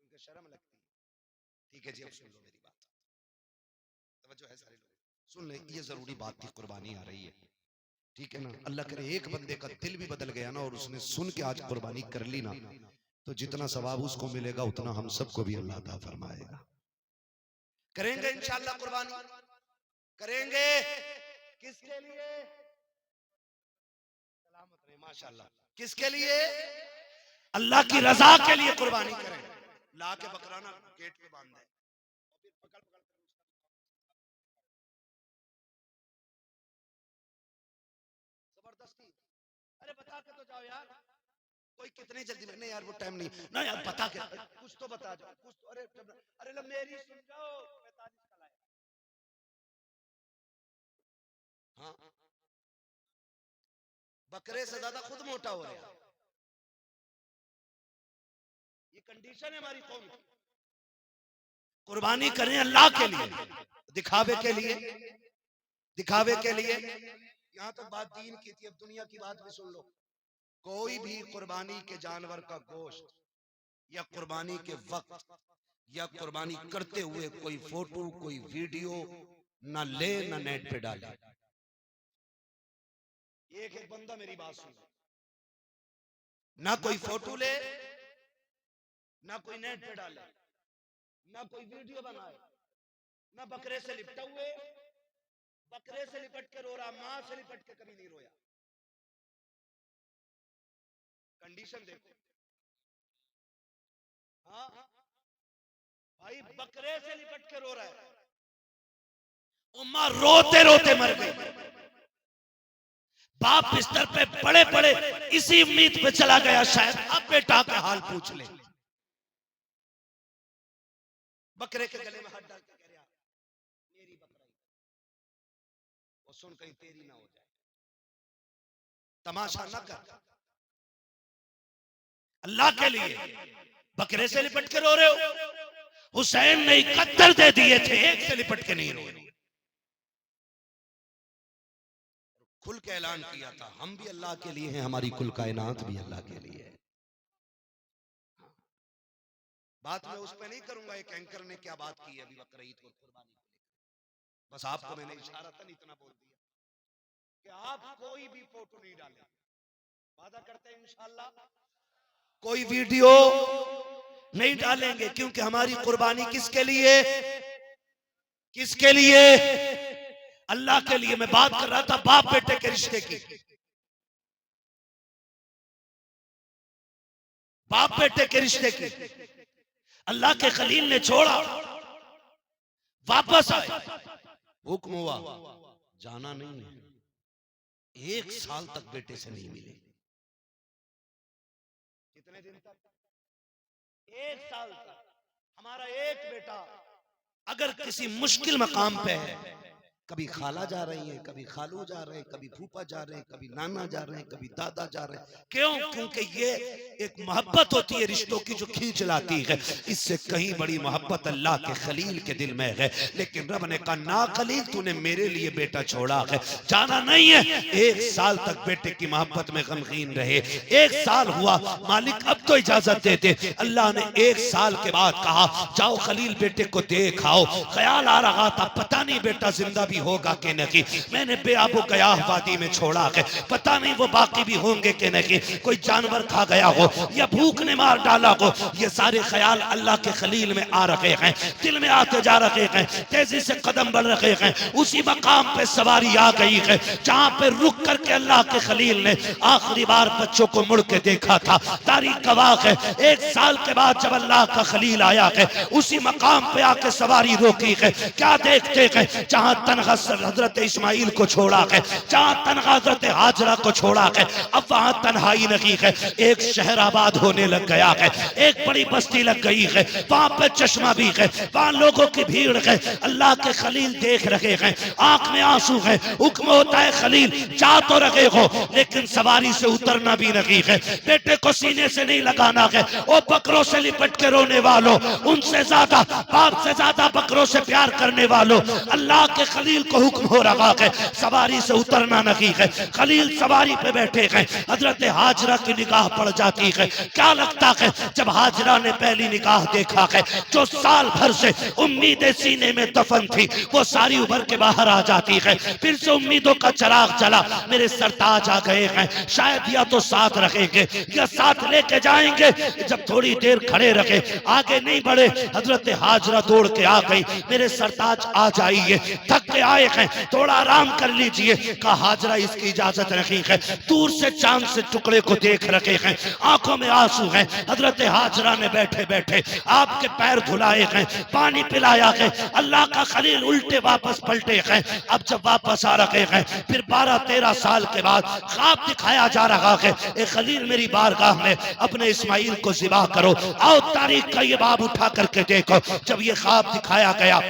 उनके शर्म लगती है। ठीक है जी, अब सुन लो मेरी बात, तवज्जो है सारे लोग, सुन ले, ये जरूरी बात थी, कुर्बानी आ रही है, ठीक है ना? अल्लाह करे एक बंदे का दिल भी बदल गया ना और उसने सुन के आज कुर्बानी कर ली ना, तो जितना सवाब उसको मिलेगा उतना हम सबको भी अल्लाह अता फरमाएगा। करेंगे इंशाअल्लाह कुर्बानी, करेंगे। किसके लिए? सलामत रहे माशाअल्लाह। किसके लिए? अल्लाह की रजा के लिए कुर्बानी करें। ला के बकराना गेट पे बांध दे, फिर पकड़ पकड़ जबरदस्ती। अरे बता के तो जाओ यार, कोई कितनी जल्दी में? नहीं यार वो टाइम नहीं ना यार, बता के कुछ तो बता जाओ, कुछ तो। अरे अरे मेरी सुन जाओ, 45 का लाया। हाँ, बकरे से ज्यादा खुद मोटा हो रहा है। ये कंडीशन है हमारी कौम की। कुर्बानी करें अल्लाह के लिए, दिखावे के लिए, दिखावे के लिए। यहाँ तो बात दीन की थी, अब दुनिया की बात भी सुन लो। कोई भी कुर्बानी के जानवर का गोश्त या कुर्बानी के वक्त या कुर्बानी करते हुए कोई फोटो कोई वीडियो ना ले ना नेट पे डाले। एक एक बंदा मेरी बात सुन, ना कोई फोटो ले, ना कोई नेट पे डाले, ना कोई वीडियो बनाए, ना बकरे से लिपटा हुए, बकरे से लिपट के रो रहा, मां से लिपट के कभी नहीं रोया। कंडीशन देखो। हाँ भाई, बकरे से लिपट के रो रहा है, उम्मा रोते रोते मर गई। बाप बिस्तर पे पड़े पड़े इसी उम्मीद पे चला गया शायद अब बेटा का हाल पूछ ले। बकरे के गले में हाथ डाल के कह रहा मेरी बकरा ही, वो सुन कहीं तेरी ना हो जाए। तमाशा न कर, अल्लाह के लिए बकरे से लिपट के रो रहे हो। हुसैन ने 71 दे दिए थे, एक से लिपट के नहीं रो रहे। खुल के ऐलान किया था हम भी अल्लाह के लिए हैं, हमारी कुल कायनात भी अल्लाह के लिए है। बात मैं उस पर नहीं करूंगा एक एंकर ने क्या बात की है अभी बकरा ईद को कुर्बानी को लेकर। बस आपको मैंने इशारा था इतना बोल दिया कि आप कोई भी फोटो नहीं डालें। वादा करते हैं इंशाअल्लाह कोई वीडियो नहीं डालेंगे, क्योंकि हमारी कुर्बानी किसके लिए? किसके लिए? अल्लाह के लिए। मैं बात कर रहा था बाप बेटे के रिश्ते की। बाप बेटे के रिश्ते की अल्लाह के खलील ने छोड़ा, वापस आए, हुक्म हुआ जाना नहीं है। 1 साल तक बेटे से नहीं मिले। कितने दिन तक? 1 साल तक। हमारा एक बेटा अगर किसी मुश्किल मकाम पे है, कभी खाला जा रही है, कभी खालू जा रहे हैं, कभी फूफा जा रहे हैं, कभी नाना जा रहे हैं, कभी दादा जा रहे हैं। क्यों? क्योंकि ये एक मोहब्बत होती है रिश्तों की जो खींच लाती है। इससे कहीं बड़ी मोहब्बत अल्लाह के खलील के दिल में है। लेकिन रब ने कहा ना खलील, तूने मेरे लिए बेटा छोड़ा है, जाना नहीं है। 1 साल तक बेटे की मोहब्बत में गमगीन रहे। 1 साल हुआ, मालिक अब तो इजाजत देते। अल्लाह ने 1 साल के बाद कहा जाओ खलील बेटे को देख आओ। ख्याल आ रहा था पता नहीं बेटा जिंदा भी होगा कि नहीं। मैंने बेआबो गयाह वादी में छोड़ा है, पता नहीं वो बाकी भी होंगे कि नहीं। कोई जानवर खा गया हो या भूख ने मार डाला हो। ये सारे ख्याल अल्लाह के खलील में आ रहे हैं, दिल में आते जा रहे हैं, तेजी से कदम बढ़ रहे हैं। उसी मकाम पे सवारी आ गई है जहां पे रुक करके अल्लाह के खलील ने आखिरी बार बच्चों को मुड़ के देखा था। तारीख गवाह है 1 साल के बाद जब अल्लाह का खलील आया है, उसी मकाम पे आके सवारी रोकी है। क्या देखते हैं? जहां तनहा हजरत इस्माइल को छोड़ा है, जहां तनहा हजरत हाजरा को छोड़ा है, अब वहां तन्हाई नहीं है। एक शहर आबाद होने लग गया है, एक बड़ी बस्ती लग गई है, वहां पे चश्मा भी है, वहां लोगों की भीड़ है। अल्लाह के खलील देख रहे हैं, आंख में आंसू है। हुक्म होता है खलील जा तो रहे हो, लेकिन सवारी से उतरना भी नहीं है। बेटे को सीने से नहीं लगाना है। ओ बकरों से लिपट के रोने वालों, उनसे ज्यादा बाप से ज्यादा बकरों से प्यार करने वालों, अल्लाह के खलील को हुक्म हो रहा है सवारी से उतरना नहीं है। खलील सवारी पे बैठे हैं, हजरत हाजरा की निगाह पड़ जाती है। क्या लगता है जब हाजरा ने पहली निगाह देखा है, जो साल भर से उम्मीदें सीने में दफन थी वो सारी उभर के बाहर आ जाती है। फिर से उम्मीदों का चिराग जला। मेरे सरताज आ गए हैं, शायद या तो साथ रखेंगे या साथ लेके जाएंगे। जब थोड़ी देर खड़े रखे, आगे नहीं बढ़े, हजरत हाजरा दौड़ के आ गई। मेरे सरताज आ जाइए, थक के आए हैं, थोड़ा आराम कर लीजिए। कहा हाजरा इसकी इजाजत नहीं है। दूर से चांद से टुकड़े को देख रखे हैं, आंखों में आंसू हैं। हजरत हाजरा ने बैठे बैठे आपके पैर धुलाए हैं, पानी पिलाया है। अल्लाह का खलील उल्टे वापस पलटे हैं। अब जब वापस आ रहे हैं, फिर 12-13 साल के बाद ख्वाब दिखाया जा रहा है, ए खलील मेरी बारगाह में अपने इस्माइल को ज़िबा करो। आओ तारीख का ये बाब उठा करके देखो। जब ये ख्वाब दिखाया गया,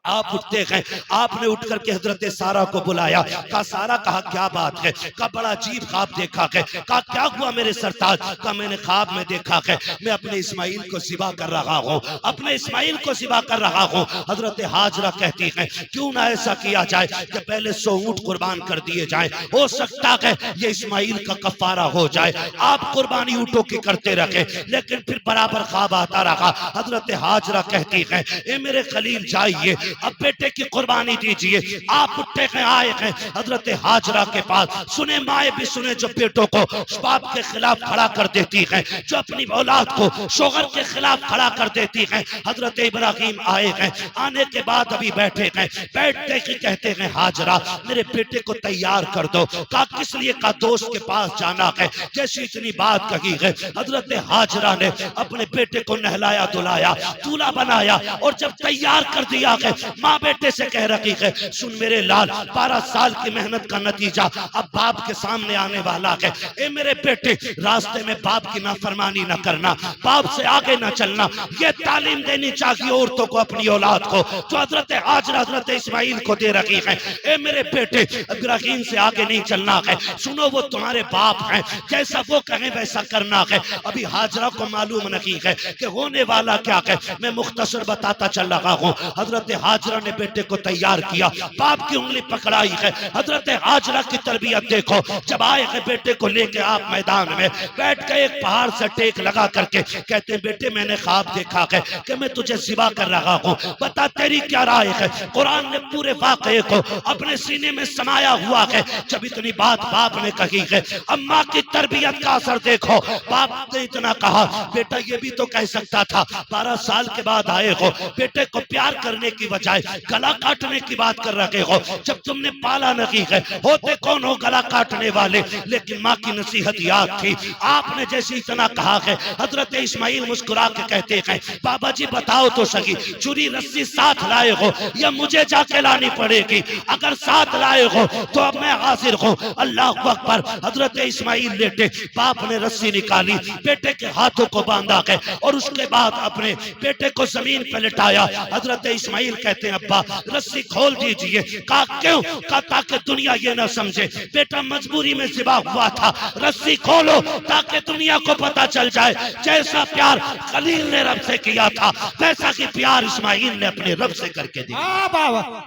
आप उठते हैं। आपने उठ करके हजरत सारा को बुलाया। कहा सारा, कहा क्या बात है? कहा बड़ा अजीब ख्वाब देखा है। कहा क्या हुआ मेरे सरताज? कहा मैंने ख्वाब में देखा है मैं अपने इस्माइल को ज़िबा कर रहा हूँ, अपने इस्माइल को ज़िबा कर रहा हूँ। हजरत हाजरा कहती है क्यों ना ऐसा किया जाए कि पहले 100 ऊंट कुर्बान कर दिए जाए, हो सकता है ये इस्माइल का कफारा हो जाए। आप कुर्बानी ऊंटों की करते रहे, लेकिन फिर बराबर ख्वाब आता रहा। हजरत हाजरा कहती है ए मेरे खलील जाइए, अब बेटे की कुर्बानी दीजिए। आप उठे हैं, आए हैं हजरत हाजरा के पास। सुने माए भी सुने जो बेटों को बाप के खिलाफ खड़ा कर देती है, जो अपनी औलाद को शोहर के खिलाफ खड़ा कर देती है। हजरत इब्राहिम आए हैं, आने के बाद अभी बैठे हैं। बैठते ही कहते हैं हाजरा मेरे बेटे को तैयार कर दो। कहा किस लिए? का दोस्त के पास जाना है। जैसी इतनी बात कही है, हजरत हाजरा ने अपने बेटे को नहलाया धुलाया, दूल्हा बनाया, और जब तैयार कर दिया है, माँ बेटे से कह रही है सुन मेरे लाल, 12 साल की मेहनत का नतीजा अब बाप के सामने आने वाला है। ए मेरे बेटे, रास्ते में बाप की नाफरमानी न करना, बाप से आगे न चलना। ये तालीम देनी चाहिए औरतों को अपनी औलाद को, जो हजरत हाजरा हजरत इस्माइल को दे रही है। ए मेरे बेटे, इब्राहिम से आगे नहीं चलना है। सुनो वो तुम्हारे बाप हैं, जैसा वो कहें वैसा करना है। अभी हाजरा को मालूम नहीं है कि होने वाला क्या है। मैं मुख्तसर बताता चल रहा हूँ। हजरत हाजरा ने बेटे को तैयार किया, बाप की उंगली पकड़ाई है। हजरत हाजरा की तरबियत देखो, जब आए हैं बेटे को लेके आप मैदान में बैठ गए, एक पहाड़ से टेक लगा करके कहते हैं बेटे मैंने ख्वाब देखा है कि मैं तुझे ज़िबा कर रहा हूँ, बता तेरी क्या राय है। कुरान ने पूरे वाक़े को अपने सीने में समाया हुआ है। जब इतनी बात बाप ने कही है, अम्मा की तरबियत का असर देखो। बाप ने इतना कहा, बेटा ये भी तो कह सकता था 12 साल के बाद आए हो, बेटे को प्यार करने की बजाय गला काटने की बात कर रहे हो, जब तुमने पाला नहीं है। होते कौन हो गला काटने वाले, लेकिन माँ की नसीहत याद थी। आपने जैसे इतना कहा है, हजरत इस्माइल मुस्कुरा के कहते हैं बाबा जी बताओ तो सही, छुरी रस्सी साथ लाए हो या मुझे जाके लानी पड़ेगी? अगर साथ लाए हो तो अब मैं हाजिर हूँ। अल्लाह अकबर। हजरत इस्माइल लेटे, बाप ने रस्सी निकाली, बेटे के हाथों को बांधा है और उसके बाद अपने बेटे को जमीन पर लिटाया। हजरत इस्माइल कहते हैं अब्बा रस्सी खोल दीजिए। कहा क्यों? कहा ताकि दुनिया ये ना समझे बेटा मजबूरी में ज़िबा हुआ था, रस्सी खोलो ताकि दुनिया को पता चल जाए जैसा प्यार खलील ने रब से किया था वैसा कि प्यार इस्माइल ने अपने रब से करके दिया।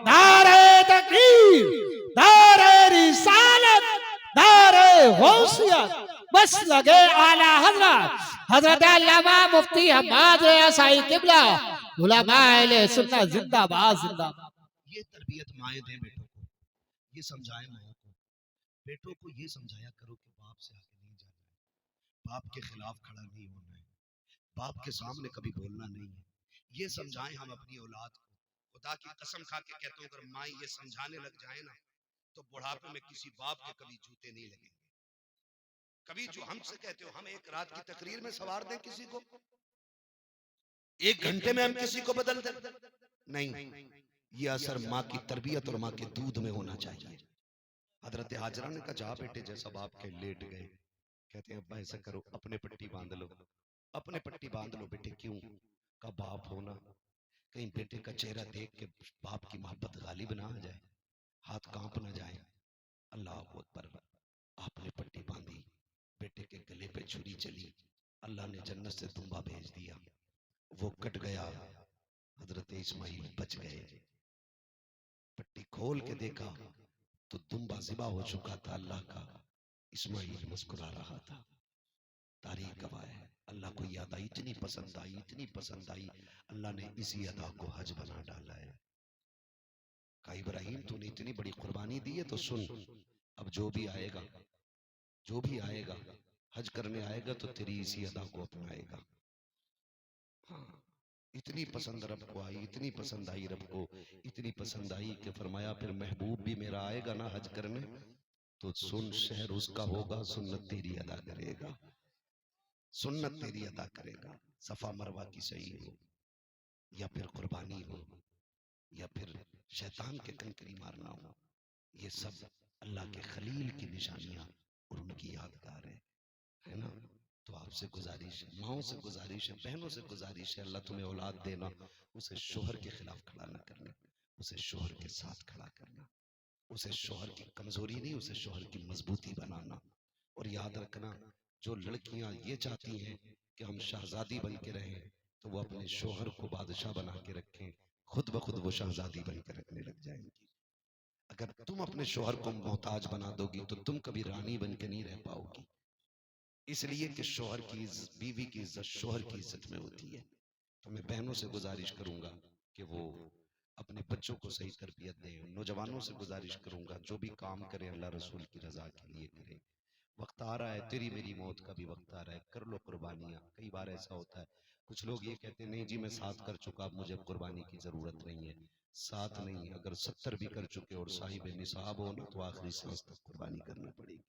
नारे तकबीर, नारे रिसालत, नारे गौसियत, बस लगे आला हजरत हजरत अल्लामा मुफ्ती हम्माद साई किबला उलमा अहले सुन्नत जिंदाबाद जिंदाबाद। ये तरबियत माएँ दें बेटों को, ये समझाएं माओ को, बेटों को ये समझाया करो कि बाप से आगे नहीं जाना है, बाप के खिलाफ खड़ा नहीं होना है, बाप के सामने कभी बोलना नहीं है। ये समझाएं हम अपनी औलाद को। खुदा की कसम खा के कहता हूँ, अगर माँ ये समझाने लग जाए ना तो बुढ़ापे में किसी बाप के कभी जूते नहीं लगेंगे। कभी जो हमसे कहते हो हम एक रात की तकरीर में सवार दें किसी को, एक घंटे में हम किसी को बदल दें? नहीं, ये असर माँ की तरबियत और माँ के दूध में होना चाहिए। हजरत हाजरा ने कहा जा बेटे, जैसा बाप के लेट गए, कहते हैं अब्बा ऐसा करो अपने पट्टी बांध लो, अपने पट्टी बांध लो बेटे। क्यों? का बाप होना, कहीं बेटे का चेहरा देख के बाप की मोहब्बत गालिब ना आ जाए, हाथ कांप ना जाए। अल्लाह अकबर। आपने पट्टी बांधी, बेटे के गले पे छुरी चली, अल्लाह ने जन्नत से दुम्बा भेज दिया, वो कट गया, हजरत इस्माइल बच गए। पट्टी खोल के देखा तो दुम्बा ज़िबा हो चुका था अल्लाह का, इस्माइल मुस्कुरा रहा था। तारीख गवाह है, अल्लाह को ये अदा इतनी पसंद आई, इतनी पसंद आई, अल्लाह ने इसी अदा को हज बना डाला है। कहा इब्राहिम तूने इतनी बड़ी कुर्बानी दी है तो सुन, अब जो भी आएगा, जो भी आएगा हज करने आएगा तो तेरी इसी अदा को अपनाएगा। हाँ, इतनी पसंद रब को आई, इतनी पसंद आई रब को, इतनी पसंद आई कि फरमाया फिर महबूब भी मेरा आएगा ना हज करने तो सुन, शहर उसका होगा, सुन्नत तेरी अदा करेगा, सुन्नत तेरी अदा करेगा। सफा मरवा की सही हो या फिर कुर्बानी हो या फिर शैतान के कंकरी मारना हो, ये सब अल्लाह के खलील की निशानियां और उनकी यादगार है ना। तो आपसे गुजारिश है, माओ से गुजारिश है, बहनों से गुजारिश है, अल्लाह तुम्हें औलाद देना, उसे शोहर के खिलाफ खड़ा ना करना, उसे शोहर के साथ खड़ा करना, उसे शोहर की कमजोरी नहीं, उसे शोहर की मजबूती बनाना। और याद रखना, जो लड़कियां ये चाहती हैं कि हम शहजादी बन के रहें तो वो अपने शोहर को बादशाह बना के रखें, खुद ब खुद वो शहजादी बन के रखने लग जाएंगी। अगर तुम अपने शोहर को मोहताज बना दोगी तो तुम कभी रानी बन के नहीं रह पाओगी। इसलिए कि शोहर की बीवी की इज्जत शोहर की इज्जत में होती है। तो मैं बहनों से गुजारिश करूंगा कि वो अपने बच्चों को सही तरबियत दें। नौजवानों से गुजारिश करूंगा जो भी काम करें अल्लाह रसूल की रजा के लिए करें। वक्त आ रहा है, तेरी मेरी मौत का भी वक्त आ रहा है, कर लो कुर्बानियां। कई बार ऐसा होता है, कुछ लोग ये कहते हैं नहीं जी मैं 7 कर चुका, अब मुझे कुर्बानी की जरूरत नहीं है। 7 नहीं, अगर 70 भी कर चुके और साहिब निसाब हो ना तो आखिरी सांस तक कुर्बानी करनी पड़ेगी।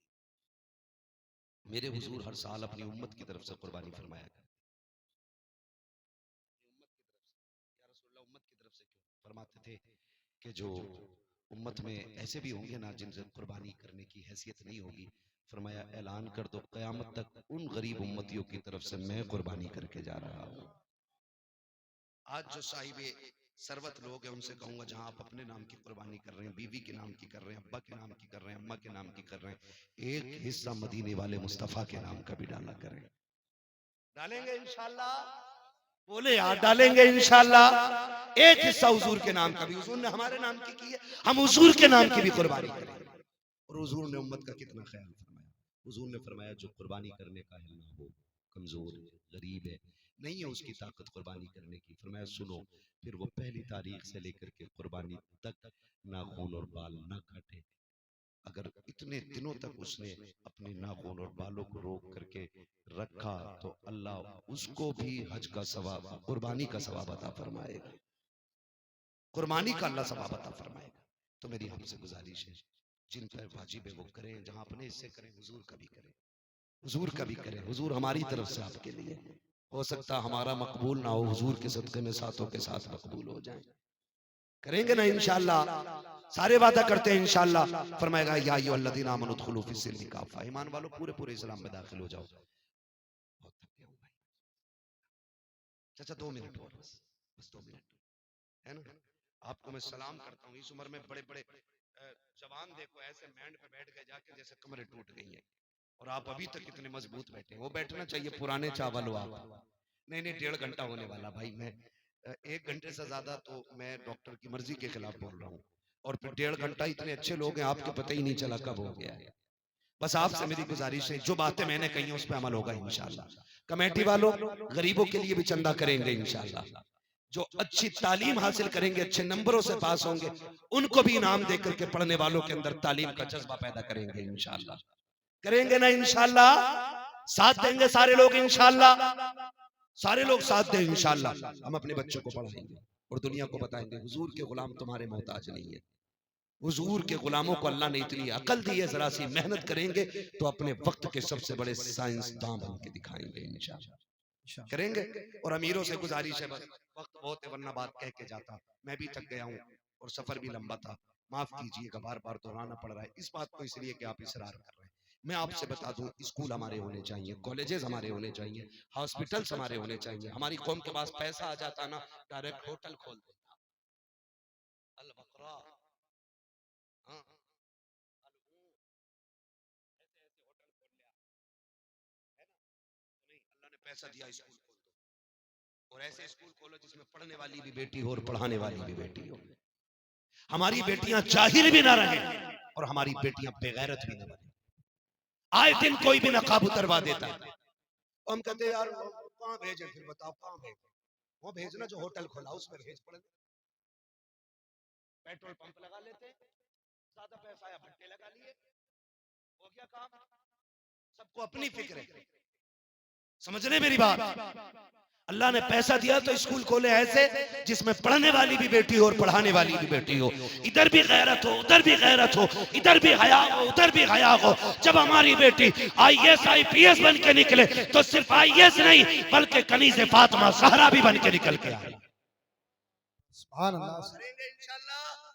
मेरे हुजूर हर साल अपनी उम्मत की तरफ से कुर्बानी फरमाया करते। उम्मत की तरफ से क्यों फरमाते थे कि जो उम्मत में ऐसे भी होंगे ना जिनसे कुर्बानी करने की हैसियत नहीं होगी, फरमाया ऐलान कर दो क़यामत तक उन गरीब उम्मतियों की तरफ से मैं कुर्बानी करके जा रहा हूँ। आज जो साहिबे सरवत लोग हैं उनसे कहूंगा जहां आप अपने नाम की कुर्बानी कर रहे हैं, बीवी के नाम की कर रहे हैं, अब्बा के नाम की कर रहे हैं, अम्मा के नाम की कर रहे हैं, एक हिस्सा मदीने वाले मुस्तफा के नाम का भी डाला करें। डालेंगे इंशाअल्लाह। बोले यार डालेंगे इंशाल्लाह। एक हिस्सा हुजूर के नाम का भी, हुजूर ने हमारे नाम की है, हम हुजूर के नाम की भी कुर्बानी करेंगे। और हुजूर ने उम्मत का कितना ख्याल फरमाया। हुजूर ने फरमाया जो कुर्बानी करने का है ना हो, कमजोर है, गरीब है, नहीं है उसकी ताकत कुर्बानी करने की। फरमाया सुनो, फिर वो पहली तारीख से लेकर के कुर्बानी तक नाखून और बाल ना काटे। अगर इतने दिनों तक उसने अपने नाखून और बालों को रोक करके रखा तो अल्लाह उसको भी हज का सवाब, कुर्बानी का सवाब अता फरमाएगा। कुर्बानी का अल्लाह सवाब अता फरमाएगा। तो मेरी आपसे गुजारिश है, जिन पर वाजिब है वो करें, जहां अपने हिस्से करें हुजूर का भी करें, हुजूर का भी करें। हुजूर हमारी तरफ से आपके लिए, हो सकता हमारा मकबूल ना हो, हुजूर के सदक़े में साथों के साथ मकबूल हो जाए। करेंगे ना इंशाअल्लाह, सारे वादा करते हैं इंशाअल्लाह। फरमाएगा या अय्युहल्लज़ीना आमनू उदखुलू फिस्सिल्मी काफ़ा, ईमान वालों पूरे पूरे इस्लाम में दाखिल हो जाओ। बहुत थक गया हूं भाई, चाचा 2 मिनट और, बस 2 मिनट है ना। आपको मैं सलाम करता हूँ। इस उम्र में बड़े बड़े जवान देखो ऐसे बैंड पे बैठ गए जाके जैसे कमरें टूट गई हैं, और आप अभी तक इतने मजबूत बैठे हैं। वो बैठना चाहिए पुराने चावल हो आप। नहीं नहीं, 1.5 घंटा होने वाला भाई। मैं 1 घंटे से ज्यादा तो मैं डॉक्टर की मर्जी के खिलाफ बोल रहा हूँ, और फिर 1.5 घंटा इतने अच्छे लोग हैं आपको पता ही नहीं चला कब हो गया है। बस आपसे मेरी गुजारिश है, जो बातें मैंने कही हैं उस पर अमल होगा इंशाल्लाह। कमेटी वालों, गरीबों के लिए भी चंदा करेंगे इंशाल्लाह। जो अच्छी तालीम हासिल करेंगे, अच्छे नंबरों से पास होंगे, उनको भी इनाम देकर के पढ़ने वालों के अंदर तालीम का जज्बा पैदा करेंगे इंशाल्लाह। करेंगे ना इंशाल्लाह, साथ देंगे सारे लोग इंशाल्लाह, सारे लोग साथ दें इंशाल्लाह। हम अपने बच्चों को पढ़ाएंगे और दुनिया को बताएंगे हुजूर के गुलाम तुम्हारे मोहताज नहीं है। हुजूर के गुलामों को अल्लाह ने इतनी अकल दी है, जरा सी मेहनत करेंगे तो अपने वक्त के सबसे बड़े साइंसदान बन के दिखाएंगे इंशाल्लाह। करेंगे। और अमीरों से गुजारिश है, बस वक्त बहुत है वरना बात कह के जाता। मैं भी थक गया हूँ और सफर भी लंबा था, माफ कीजिएगा बार बार दोहराना पड़ रहा है इस बात को, इसलिए कि आप इसरार कर रहे हैं। मैं आपसे बता दूं, स्कूल हमारे होने चाहिए, कॉलेजेस हमारे होने चाहिए, हॉस्पिटल्स हमारे होने चाहिए। हमारी कौम के पास पैसा आ जाता ना, डायरेक्ट होटल खोल देता। अल बकरा, हाँ, अल ऊँट, ऐसे ऐसे होटल खोल लिया है ना। तो नहीं, अल्लाह ने पैसा दिया, स्कूल खोल दो, और ऐसे स्कूल खोलो जिसमें पढ़ने वाली भी बेटी हो और पढ़ाने वाली भी बेटी हो। हमारी बेटियां जाहिल भी ना रहे और हमारी बेटियां बेगैरत भी ना बने। आए दिन कोई भी नकाब उतरवा देता है, हम कहते हैं यार कहां भेजे, फिर बताओ कहां भेजे। वो भेजना जो होटल खोला उसमें भेज पड़े। पेट्रोल पंप लगा लेते, ज्यादा पैसा आया भट्टे लगा लिए, हो गया काम। सबको अपनी फिक्र है, समझ रहे मेरी बात। अल्लाह ने पैसा दिया तो स्कूल खोले ऐसे जिसमें पढ़ने वाली भी बेटी हो और पढ़ाने वाली भी बेटी हो। इधर भी गैरत हो, उधर भी गैरत हो, इधर भी हया हो, उधर भी हया हो। जब हमारी बेटी IAS IPS बन के निकले तो सिर्फ IAS नहीं बल्कि कनीज़े फातिमा ज़हरा भी बन के निकल के आई। सुभान अल्लाह। करेंगे इंशाल्लाह।